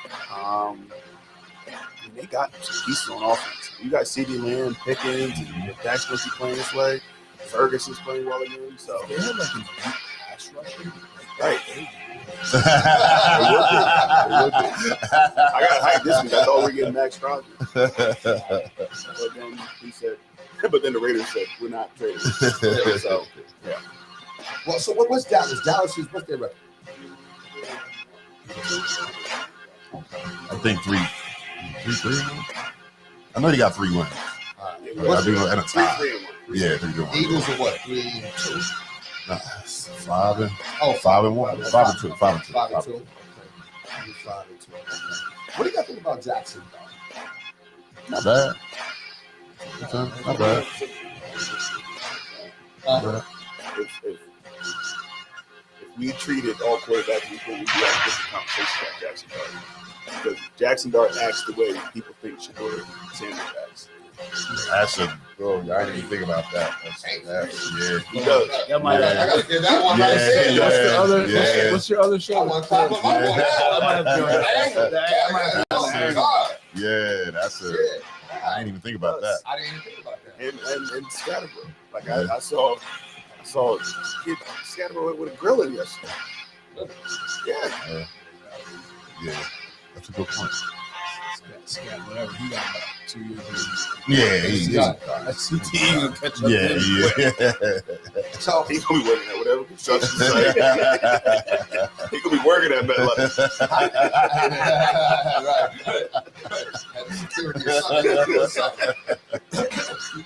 They got some pieces on offense. You got CeeDee Lamb, Pickens, and if Dak's going to be playing this way, Ferguson's playing well again. So they have like a pass rusher. Right. I got hyped this week. I thought we were getting Max Crosby. But then he said, the Raiders said, we're not trading. So, yeah. Well, so what's Dallas? What's their record? I think 3. I know you got 3 wins. I think at a tie. 3-1. Yeah, 3-1. Eagles are what? 3-2? 5-1. 5-2. 5-2. 5-2. What do you got to think about Jackson? Not bad. Not bad. If we treated all quarterbacks equal, we'd be having a different conversation about Jackson Dart. Because Jackson Dart acts the way people think Shador Sanders acts. That's a bro. I didn't even think about that. Yeah, he does. I gotta get that one right. What's your other show? Yeah, that's a. I didn't even think about that. I didn't even think about that. And Scatterbro. Like I saw kid Scatterbro with a grill in yesterday. Yeah, that's a good point. Scat, whatever. He got about 2 years. Yeah, he's got CTE will catch up. Yeah. So he's gonna be working at whatever construction site. He gonna be working at MetLife.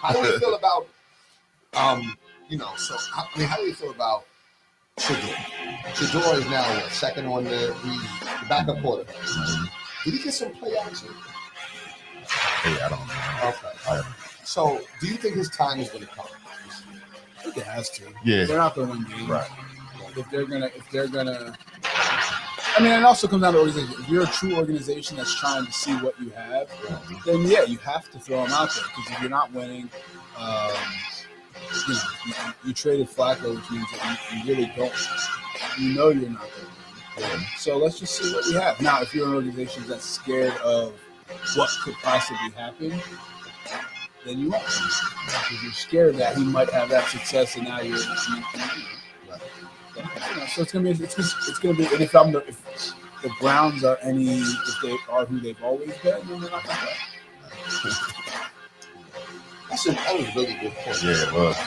How do we feel about how do you feel about Shador? Shador is now second on the backup quarterback. Did he get some play action? Hey, I don't know. Okay. So, do you think his time is going to come? I think it has to. Yeah. They're not going to win games. Right. If they're gonna. I mean, it also comes down to organization. If you're a true organization that's trying to see what you have, then yeah, you have to throw him out there because if you're not winning, you traded Flacco, which means that you really don't. You know you're not going to win. So let's just see what we have. Now, if you're an organization that's scared of what could possibly happen, then you won't. Because you're scared that he might have that success, and now you're. So it's gonna be. And if the Browns are if they are who they've always been, then they're not gonna play. That was a really good point. Yeah, it was.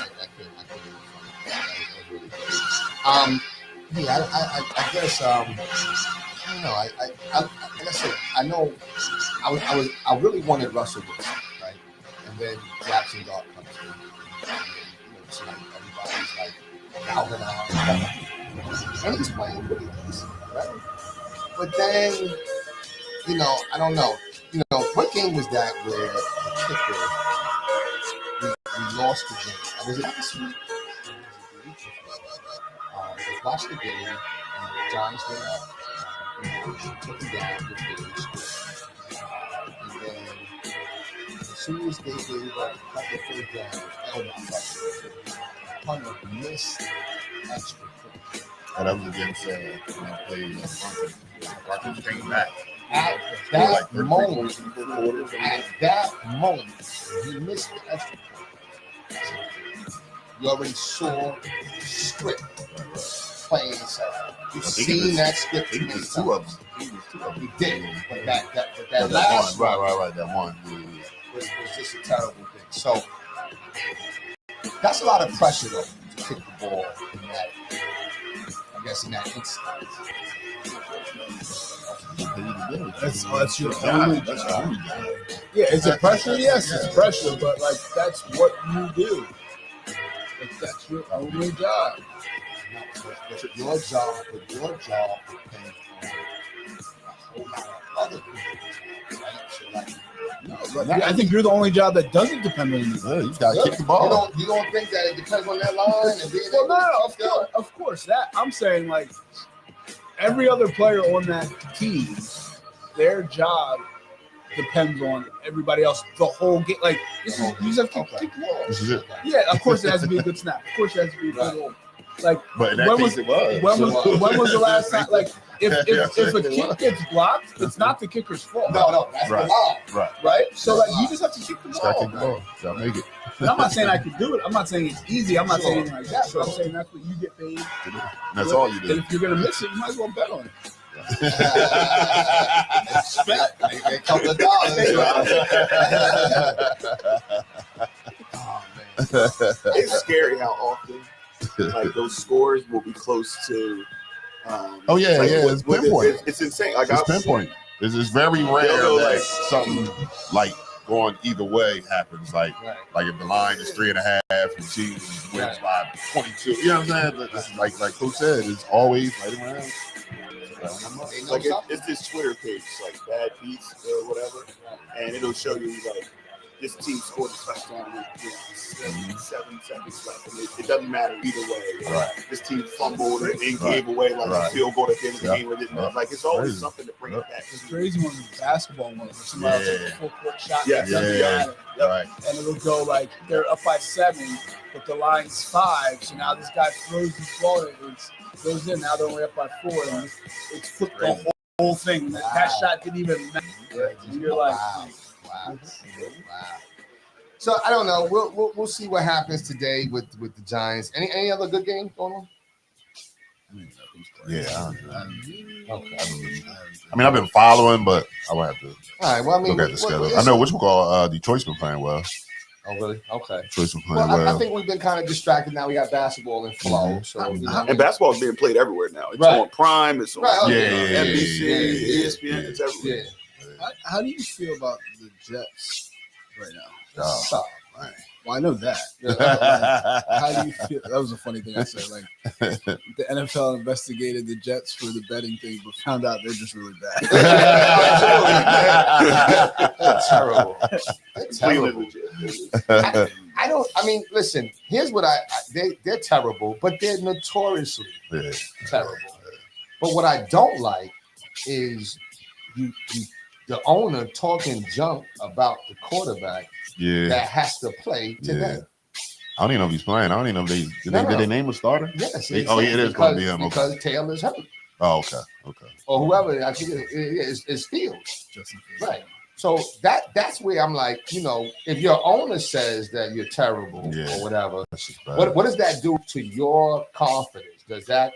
I guess I don't know. Like I said, I know I really wanted Russell Wilson, right? And then Jackson Dart comes in. So everybody's like galvanized, and he's playing pretty decent, right? But then, I don't know. What game was that where the kicker we lost the game? Was it last week? We watched the game, and the Giants went up, took them down with the and then as soon as they gave up a couple of third downs, Hunter missed extra points. And that was against when they played Washington came back. At that moment, he missed the extra point. You already saw the script playing itself. You've seen that script. He was two of them. He did, but that last one, right, that one was just a terrible thing. So that's a lot of pressure though to kick the ball in that. I guess in that instance. That's your only job. Yeah, is it pressure? Yes, it's pressure, but like that's what you do. Like that's your only job. But your job depends on a whole lot of other people, right? So like, I think you're the only job that doesn't depend on you. You got to kick the ball. You don't think that it depends on that line? And well, no, of course. That I'm saying, like every other player on that team, their job depends on everybody else. The whole game, like you just have to kick the ball. This is it. Yeah, of course it has to be a good snap. Of course it has to be a good goal. Like, but in that case, it was. When was the last time? Like, if a kick gets blocked, it's not the kicker's fault. No, that's the line. Right. So like, you just have to kick the ball. Kick the ball. Gotta make it. And I'm not saying I could do it. I'm not saying it's easy. I'm not saying anything like that. But I'm saying that's what you get paid. That's all you do. And if you're gonna miss it, you might as well bet on it. Make a couple of dollars. Oh man, it's scary how often like those scores will be close to. It's pinpoint. It's insane. Like it's pinpoint. It's very rare that something like going either way happens. Like if the line is 3.5 and team wins by 22. You know what I'm saying? This is like Coach said, it's always right around. Like it's this Twitter page, like Bad Beats or whatever, and it'll show you like this team scored a touchdown with 7 seconds left. And it doesn't matter either way. Right. This team fumbled and gave away like a field goal at the end of the game. Like it's always something to bring it back. It's crazy when the basketball one where somebody takes a full court shot. Right. And it'll go like they're up by 7, but the line's 5. So now this guy throws the ball and it goes in. Now they're only up by 4, and it's flipped the whole thing. Wow. That shot didn't even matter. And you're like, wow. So I don't know. We'll see what happens today with the Giants. Any other good game going on? Yeah. I mean, I've been following, but I will have to. All right. Well, I mean, look at the schedule. I know which one called Detroit's been playing well. Oh, really? Okay. Detroit's been playing well. I think we've been kind of distracted now. We got basketball in flow, so and basketball is being played everywhere now. It's on Prime. It's on NBC, ESPN. It's everywhere. Yeah. How do you feel about the Jets right now? Stop. Right. Well, I know that. How do you feel? That was a funny thing I said. Like the NFL investigated the Jets for the betting thing, but found out they're just really bad. They're terrible. I don't. I mean, listen. Here's what they're terrible, but they're notoriously terrible. But what I don't like is the owner talking junk about the quarterback that has to play today. I don't even know if he's playing. I don't even know if did they name a starter? Yes. It is going to be him. Because Taylor's hurt. Oh, okay. Or whoever, I think it's Fields. Right. So that's where I'm like, you know, if your owner says that you're terrible or whatever, what does that do to your confidence? Does that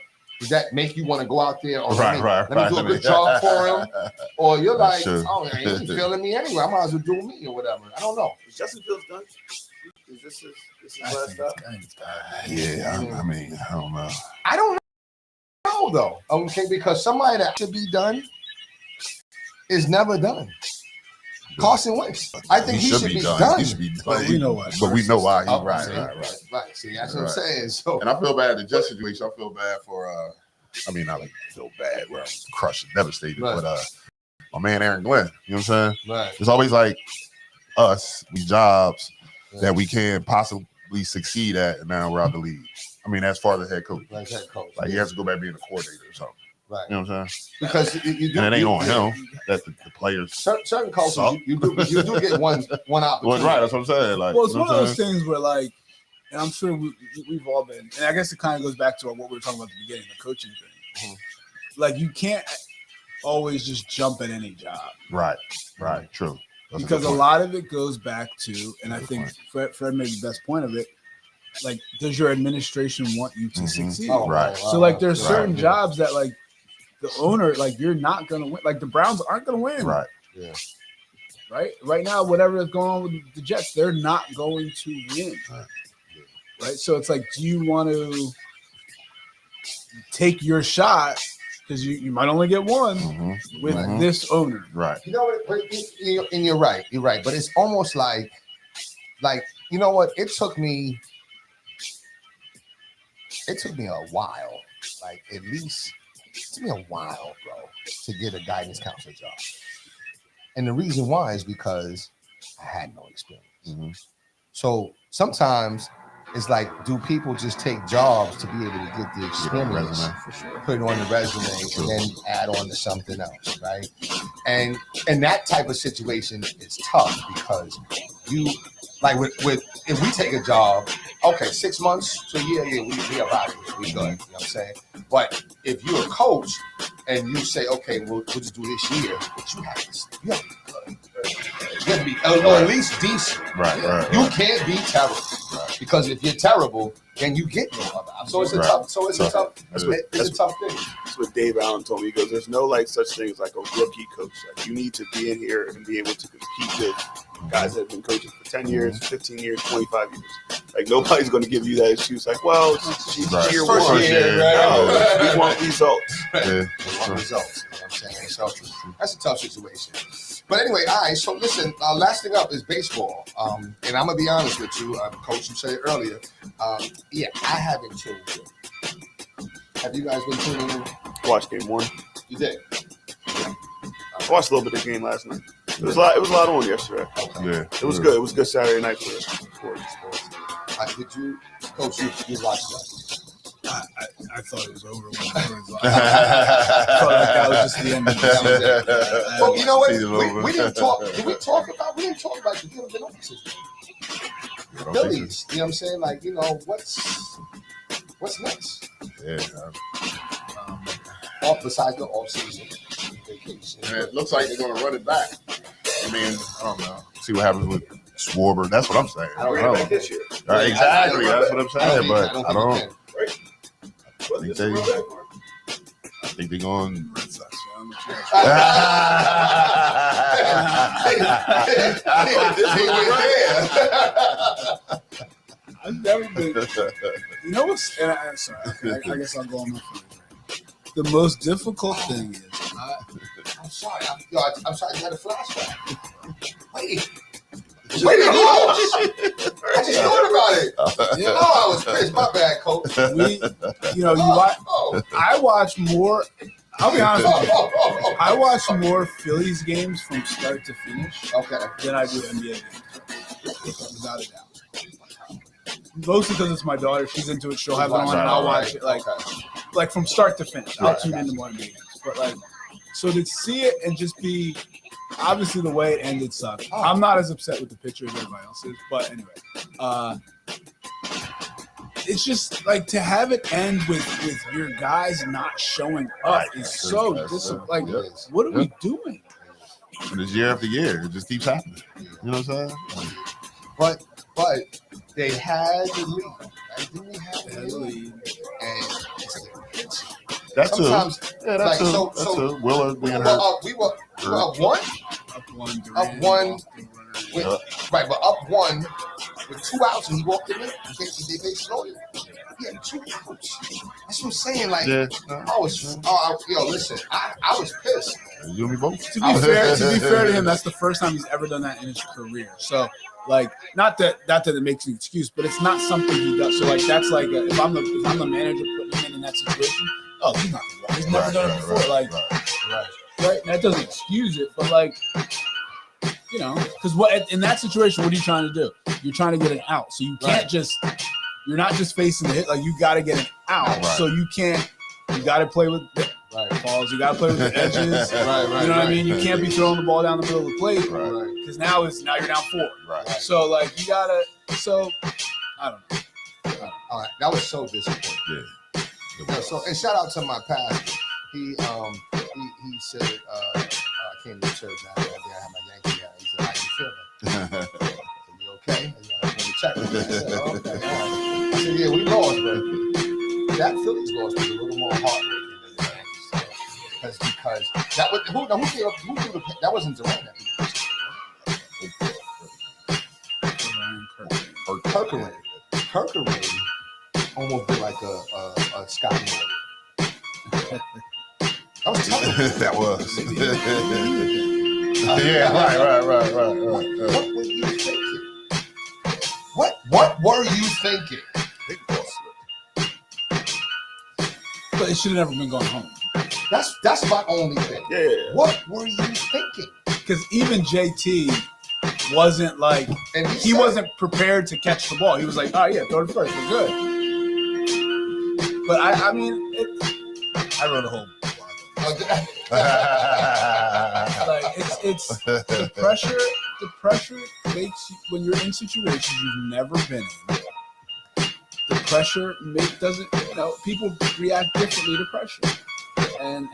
make you want to go out there or let me do a good job for him? Or you're like, oh, he ain't feeling me anyway. I might as well do me or whatever. I don't know. Is Justin Fields done? Is this his last stop? I mean, I don't know. I don't know though. Okay, because somebody that should be done is never done. Carson Wentz. I think he should be done. He should be done. But we know why. But we know why. Right. See, that's what I'm saying. So, and I feel bad in Jets situation. I feel bad for. I mean, not like feel bad where I'm crushed, devastated, but my man Aaron Glenn. You know what I'm saying? Right. It's always like us, these jobs that we can possibly succeed at, and now we're out the league. I mean, as far as the head coach, like he has to go back being a coordinator or something. Right. You know what I'm saying? Because you do, and it ain't on him that the players. Certain coaches, you do get one opportunity. Well, right. That's what I'm saying. Like, well, it's one of those things where, like, and I'm sure we've all been, and I guess it kind of goes back to what we were talking about at the beginning, the coaching thing. Mm-hmm. Like, you can't always just jump at any job. Right. True. That's because a lot of it goes back to, and I think Fred made the best point of it. Like, does your administration want you to succeed? Oh, right. So, like, there's certain jobs that, like, the owner, like, you're not going to win. Like, the Browns aren't going to win. Right. Yeah. Right now, whatever is going on with the Jets, they're not going to win. Right. So it's like, do you want to take your shot because you might only get one with this owner? Right. You know what? And you're right. You're right. But it's almost like you know what? It took me a while. Like, at least it took me a while, bro, to get a guidance counselor job. And the reason why is because I had no experience. So sometimes it's like, do people just take jobs to be able to get the experience, put it on the resume, and then add on to something else, right? And that type of situation is tough because you, like, with if we take a job, okay, 6 months to a year, we are out of here, we good. You know what I'm saying? But if you're a coach and you say, okay, we'll just do this year, but you have to be good. You have to be at least decent. Right. You can't be terrible. Right. Because if you're terrible, then you get no other. So it's a tough. So it's a tough thing. That's what Dave Allen told me. He goes, "There's no like such thing as like a rookie coach. Like, you need to be in here and be able to compete with guys that have been coaching for 10 years, 15 years, 25 years. Like, nobody's going to give you that excuse. Like, well, it's year first one. Year, right? We want results. We want results. You know what I'm saying? So that's a tough situation. But anyway, all right. So listen, last thing up is baseball. And I'm gonna be honest with you, Coach. You said it earlier. I haven't tuned in. Have you guys been tuning in? Watched game one. You did. I watched a little bit of the game last night. It was a lot on yesterday. Okay. Yeah, it was good. It was a good Saturday night for us. Did you, Coach? You watched that? I thought it was over. I thought like that was just the end of the season. Well, you know what? We didn't talk. Did we talk about? We didn't talk about the Philadelphia situation. Phillies. You know what I'm saying? Like, you know, what's next? Yeah. Off besides the off season vacation. And it looks like they're going to run it back. I mean, I don't know. See what happens with Schwarber. That's what I'm saying. I don't know. This year. Exactly. That's what I'm saying. But I don't. I think they're going Red Sox. I've never been. You know what's? And I'm sorry. I guess I'll go on my phone. The most difficult thing is. I'm sorry. I'm sorry. I had a flashback. Wait. I just thought about it. I was pissed. My bad, Coach. I watch more. I'll be honest with you. I watch more Phillies games from start to finish than I do NBA games. Without a doubt. Mostly because it's my daughter. She's into it. She'll have it on and I'll watch it like from start to finish. I'll tune into more NBA games. But like, so to see it and just be, obviously the way it ended sucked. I'm not as upset with the pitcher as everybody else is. But anyway, it's just like to have it end with your guys not showing up is so like, what are we doing? And it's year after year. It just keeps happening. You know what I'm saying? But they had the lead. Right? Didn't they have the lead? And that's sometimes, yeah, that's like, so Willard being hurt. We were up one. Up one. Right, but up one with 2 outs, and he walked him in. They base loaded. He had 2 outs. That's what I'm saying. Like, yo, listen, I was pissed. You and me both. To be fair to him, that's the first time he's ever done that in his career. So, like, not that it makes an excuse, but it's not something he does. So, like, that's like if I'm the manager putting him in that situation. Oh, he's not. He's never done it before. Right. That doesn't excuse it, but like, you know, because what in that situation, what are you trying to do? You're trying to get an out, so you can't just. You're not just facing the hit. Like, you got to get an out, so you can't. You got to play with balls. You got to play with the edges. You know what I mean? You can't be throwing the ball down the middle of the plate because now you're down 4. So like you gotta. So I don't know. All right, that was so disappointing. Yeah. So and shout out to my pastor. He said I came to church. I had my Yankee hat. He said, "How you feeling?" I said, "You okay?" Let me check. I said, "Okay." I said, "Yeah, we lost, but that Phillies loss was a little more heartbreaking than the Yankees. Because that was who threw the that wasn't Duran that beat the Kirkland almost did like a Scott Moore. That was tough. That was. Right. What were you thinking? What were you thinking? But it should have never been going home. That's my only thing. Yeah. What were you thinking? Because even JT wasn't like he wasn't prepared to catch the ball. He was like, "Oh yeah, throw it first, we're good." But I mean, I wrote a whole. Like it's the pressure. The pressure makes you when you're in situations you've never been in. The pressure doesn't. People react differently to pressure, and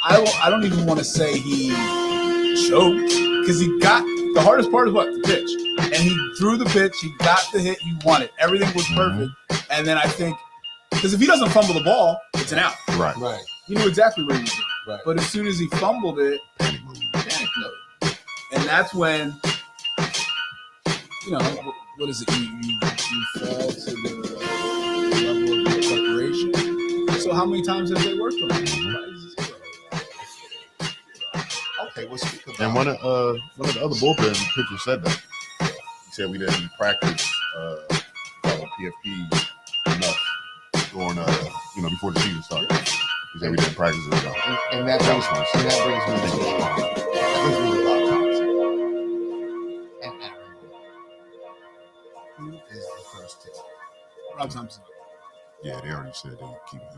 I don't even want to say he choked because he got the hardest part is what the pitch, and he threw the pitch. He got the hit he wanted. Everything was perfect, and then I think because if he doesn't fumble the ball, it's an out. Right. He knew exactly where he was going. Right. But as soon as he fumbled it, panic mode. And that's when, what is it? You fall to the level of preparation. So how many times have they worked on it? Okay, we'll speak about. And one of the other bullpen pitchers said that. He said we didn't practice PFP enough during before the season started. He said we didn't practice it enough. And that brings me to Bob Thompson. And Aaron. Who is the first pick? Rob Thompson. Yeah, they already said they keep it up.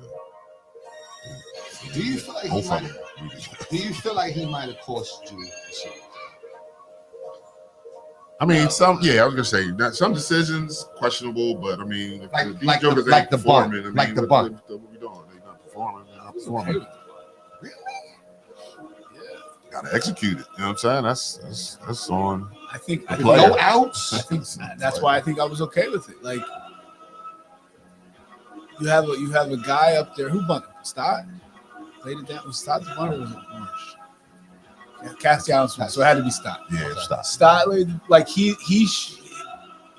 Do you feel like he might have cost you the series? I mean, I was gonna say that some decisions questionable, but I mean, like the bunt, what we doing? They're not performing. Really? Yeah. Gotta execute it. You know what I'm saying? That's on. I think no outs. I think that's why I think I was okay with it. Like you have a guy up there who bunted. Stott laid it down. Was Stott the bunter or was it Marsh? Yeah, Castellanos, so it had to be Stott. Yeah, Stott laid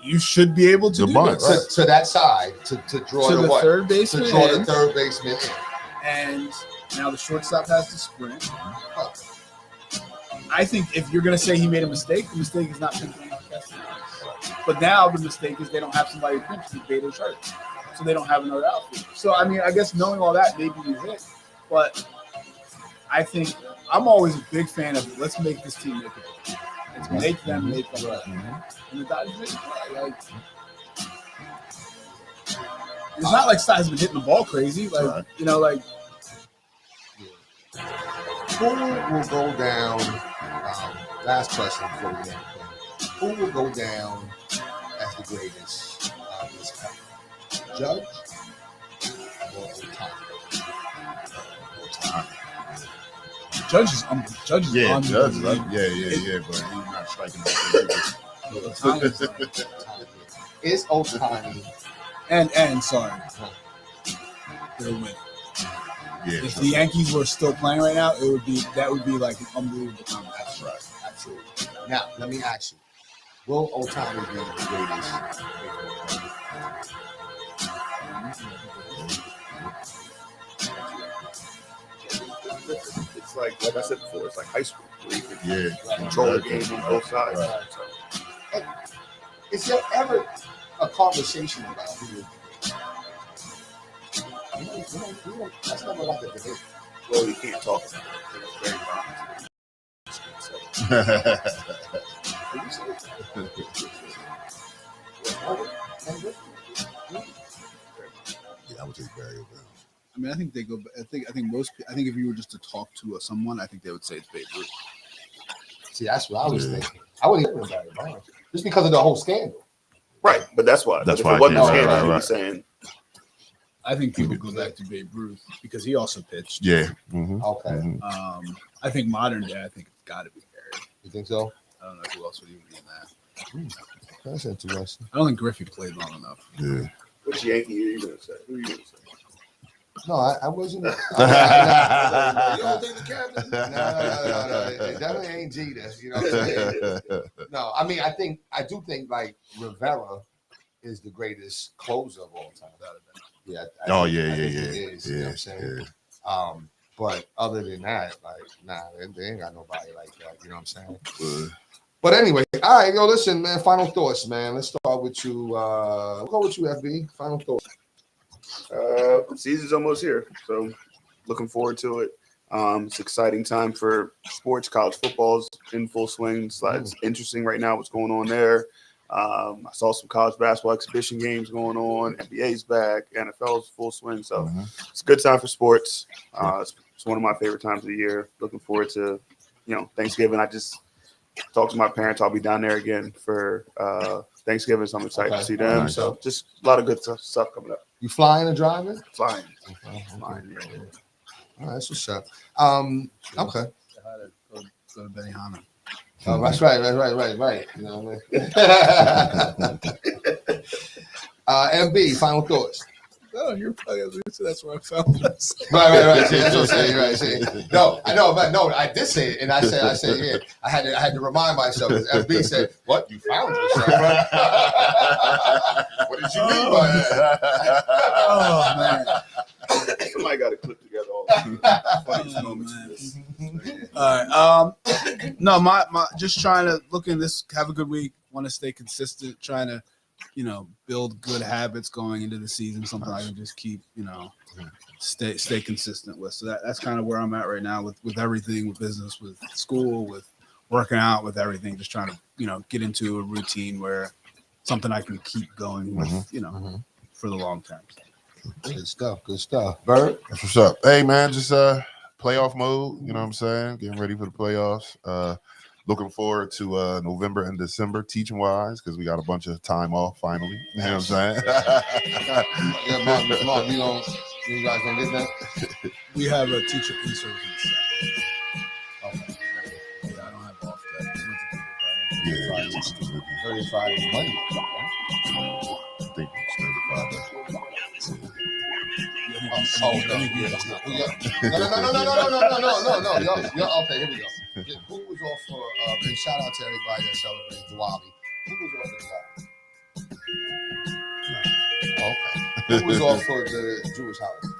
you should be able to do bunt, that. To that side to draw the third baseman. To draw the third baseman in. And now the shortstop has to sprint. I think if you're going to say he made a mistake, the mistake is not thinking about Castellanos. But now the mistake is they don't have somebody to pinch to Beto shirt. So they don't have another outfielder. So, I mean, I guess knowing all that, maybe you hit. But I think I'm always a big fan of let's make this team make it. Let's make them make it. And the Dodgers make it. Like, it's not like Stott has been hitting the ball crazy. Like, Who will go down? Last question before we get into it. Who will go down as the greatest this time? Judge or Otani? Judge is Yeah, unbelievable. yeah, but he's not striking out. It's Otani. And sorry, they're winning. Yeah, If the Yankees were still playing right now, that would be like an unbelievable comeback. That's right. Absolutely. Now, let me ask you: will Otani be the greatest? It's like I said before, it's like high school. Where you can Yeah, control the game on both sides. Right. So, is there ever a conversation about who is that's never like a debate. Well, you can't talk about it. It's very Yeah, I would take Barry over him. I mean, I think they go. I think if you were just to talk to someone, I think they would say it's Babe Ruth. See, that's what I was thinking. I wouldn't even Barry Bonds just because of the whole scandal. Right, but that's why. That's if why it wasn't I a can't- scandal, right, you'd be right. saying I think people go back to Babe Ruth because he also pitched. Yeah. Mm-hmm. Okay. Mm-hmm. I think modern day, I think it's got to be Barry. You think so? I don't know who else would even be in that. That's interesting. I don't think Griffey played long enough. Yeah. which Yankee are you gonna say? Who are you gonna say? No, I wasn't. You don't think the captain? No. It definitely ain't Jeter. You know what I'm saying? No, I mean, I do think like Rivera is the greatest closer of all time. Yeah. Oh, I yeah. think he is, you know what I'm saying? Yeah. But other than that, like, nah, they ain't got nobody like that. You know what I'm saying? But But anyway, all right, yo, listen, man. Final thoughts, man. Let's start with you. We'll go with you, FB. Final thoughts. Season's almost here, so looking forward to it. It's an exciting time for sports. College football's in full swing. It's interesting right now what's going on there. I saw some college basketball exhibition games going on. NBA's back. NFL's full swing. So it's a good time for sports. It's one of my favorite times of the year. Looking forward to, Thanksgiving. I just talked to my parents. I'll be down there again for Thanksgiving, so I'm excited to see them. Nice. So just a lot of good stuff coming up. You flying or driving? Flying. Flying. All right, that's what's up. Okay. Go to Benihana. Oh, that's right. You know what I mean? MB, final thoughts. Oh, you're probably that's where I found this. Right. See, that's what I'm saying. Right. See. No, I know, but no, I did say it, and I said, yeah. I had to remind myself. Because FB said, "What? You found yourself?" Right? What did you mean by that? Oh man. Somebody got to clip together all the funniest moments of this. All right. No, my just trying to look in this, have a good week, want to stay consistent, trying to, build good habits going into the season, something I can just keep, stay consistent with. So that's kind of where I'm at right now with everything, with business, with school, with working out, with everything, just trying to, get into a routine where something I can keep going with, for the long term. Good stuff. Bird? That's what's up. Hey, man, just playoff mode, you know what I'm saying? Getting ready for the playoffs. Looking forward to November and December teaching-wise because we got a bunch of time off finally. You know what I'm saying? Yeah, Mark, you guys gonna get that? We have a teacher in-service. Okay. Yeah, I don't have off that. Yeah, Thursday, Friday, Monday. I think it's 35. No. Y'all, okay, here we go. Who was off for? And shout out to everybody that celebrates Diwali. Who was off for Diwali? Okay. Who was off for the Jewish holiday?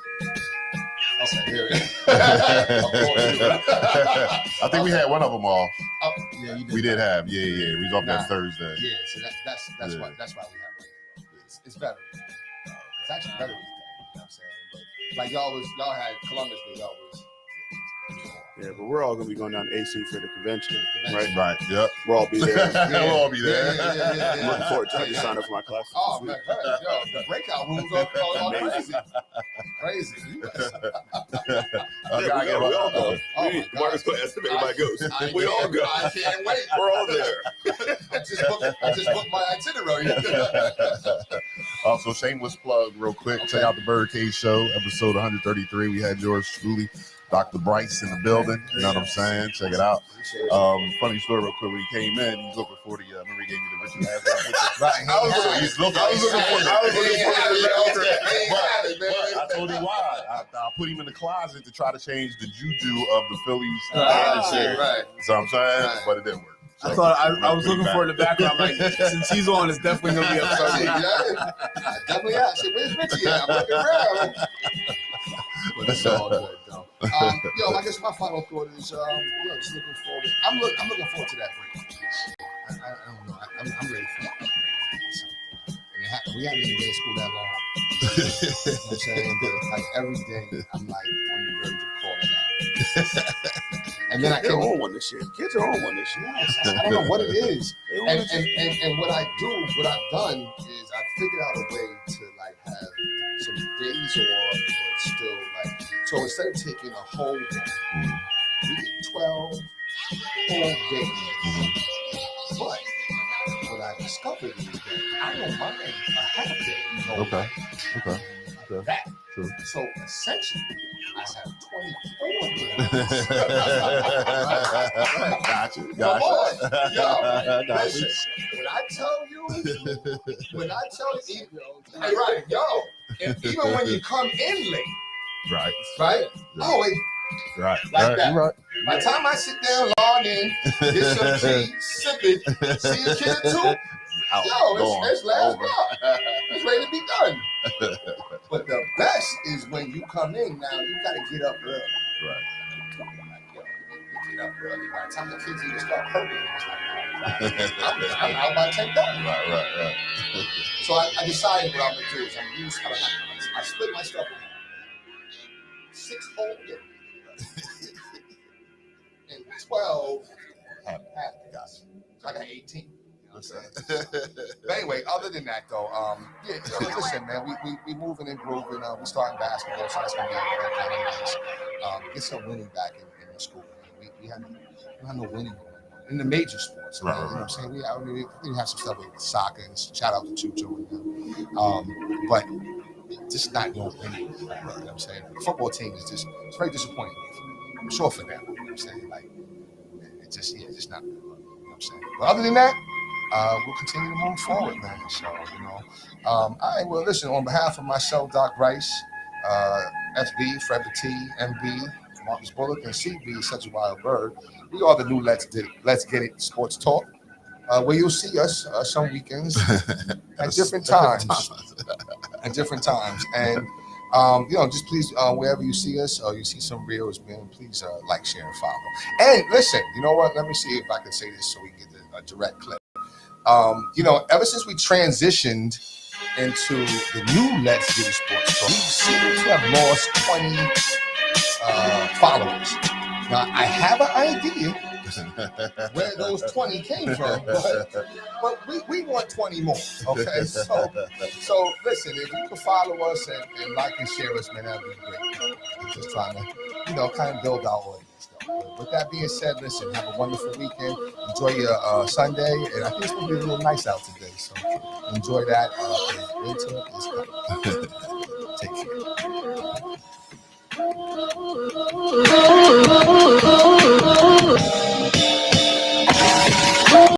Okay, here it is. I think we had one of them off. Yeah, you did. We did have. Yeah. We was off that Thursday. Yeah, so that's Yeah. why we have it's better. It's actually better. You know what I'm saying? But like y'all had Columbus Day, y'all was. Yeah, but we're all gonna be going down to AC for the convention, right? Right. Yep. We'll all be there. We'll all be there. Yeah. I'm looking forward to it. Sign up for my class. Oh man, yo, the breakout rooms are crazy. Crazy. We all go. Marcus going to ask if everybody goes. We all go. I can't wait. We're all there. I just booked my itinerary. Also, shameless plug real quick. Check out the Birdcage Show, episode 133. We had yours truly Dr. Bryce in the building. You know what I'm saying? Check it out. Funny story real quick. When he came in, he's looking for the, remember he gave me the Richard Haslam. Right. I was looking for but I told him why. I put him in the closet to try to change the juju of the Phillies. Right. So I'm saying, but it didn't work. So I thought I was looking for it in the background. Like, since he's on, it's definitely going to be upset. Definitely. I said, where's Richie at? I'm looking around. But it's all good, though. I guess my final thought is, just looking forward. I'm looking forward to that break. I don't know. I'm ready for that. We haven't been in school that long. You know what I'm saying? But like every day, I'm like on the verge of calling out. And then they're on one this year. Kids are on one this year. Yes, I don't know what it is. And what I've done is I've figured out a way to like have some days off, but still like. So instead of taking a whole day, we get 12 whole days. But what I discovered is that I don't mind a half day. Okay. That. True. So essentially, I have 24 days. Gotcha. Come on. Yo, Gotcha. listen, when I tell you, hey, right, yo, even when you come in late, right? Yeah. Oh, right. Like that. Right. By the time I sit down, log in, get some tea, sip it, see a kid or two, it's last block. It's ready to be done. But the best is when you come in now, you got to get up early. Right. You get up early. By the time the kids even start hurting, it's like, I'm out by 10:30. Right. So I decided what I'm going to do is I split my stuff in 6 whole days. And 12 half days. So I got 18. You know what I'm saying? But anyway, other than that, though, listen, man, we moving and grooving. We starting basketball, so that's gonna be kind of nice. Get some winning back in the school. We have no winning in the major sports. Right. You know what I'm saying? We have some stuff with soccer. And shout out to Chucho and them. But just not no winning. You know what I'm saying? The football team is it's very disappointing. I'm sure for them. You know what I'm saying? Like, it's just not good. You know what I'm saying? But other than that, we'll continue to move forward, man. So, all right, well, listen, on behalf of myself, Doc Rice, FB, Fred T, MB, Marcus Bullock, and CB, Such a Wild Bird, we are the new Let's Get It Sports Talk, where you'll see us some weekends at different times. And, just please, wherever you see us or you see some reels, man, please like, share, and follow. And listen, you know what? Let me see if I can say this so we can get a direct clip. Ever since we transitioned into the new Let's Get It Sports Talk, we seem to have lost 20 followers. Now, I have an idea where those 20 came from, but we want 20 more, okay? So listen, if you can follow us and like and share us, man, that'd be great. We're just trying to, kind of build our audience. With that being said, listen, have a wonderful weekend. Enjoy your Sunday, and I think it's going to be a little nice out today, so enjoy that. Winter is coming. Take care.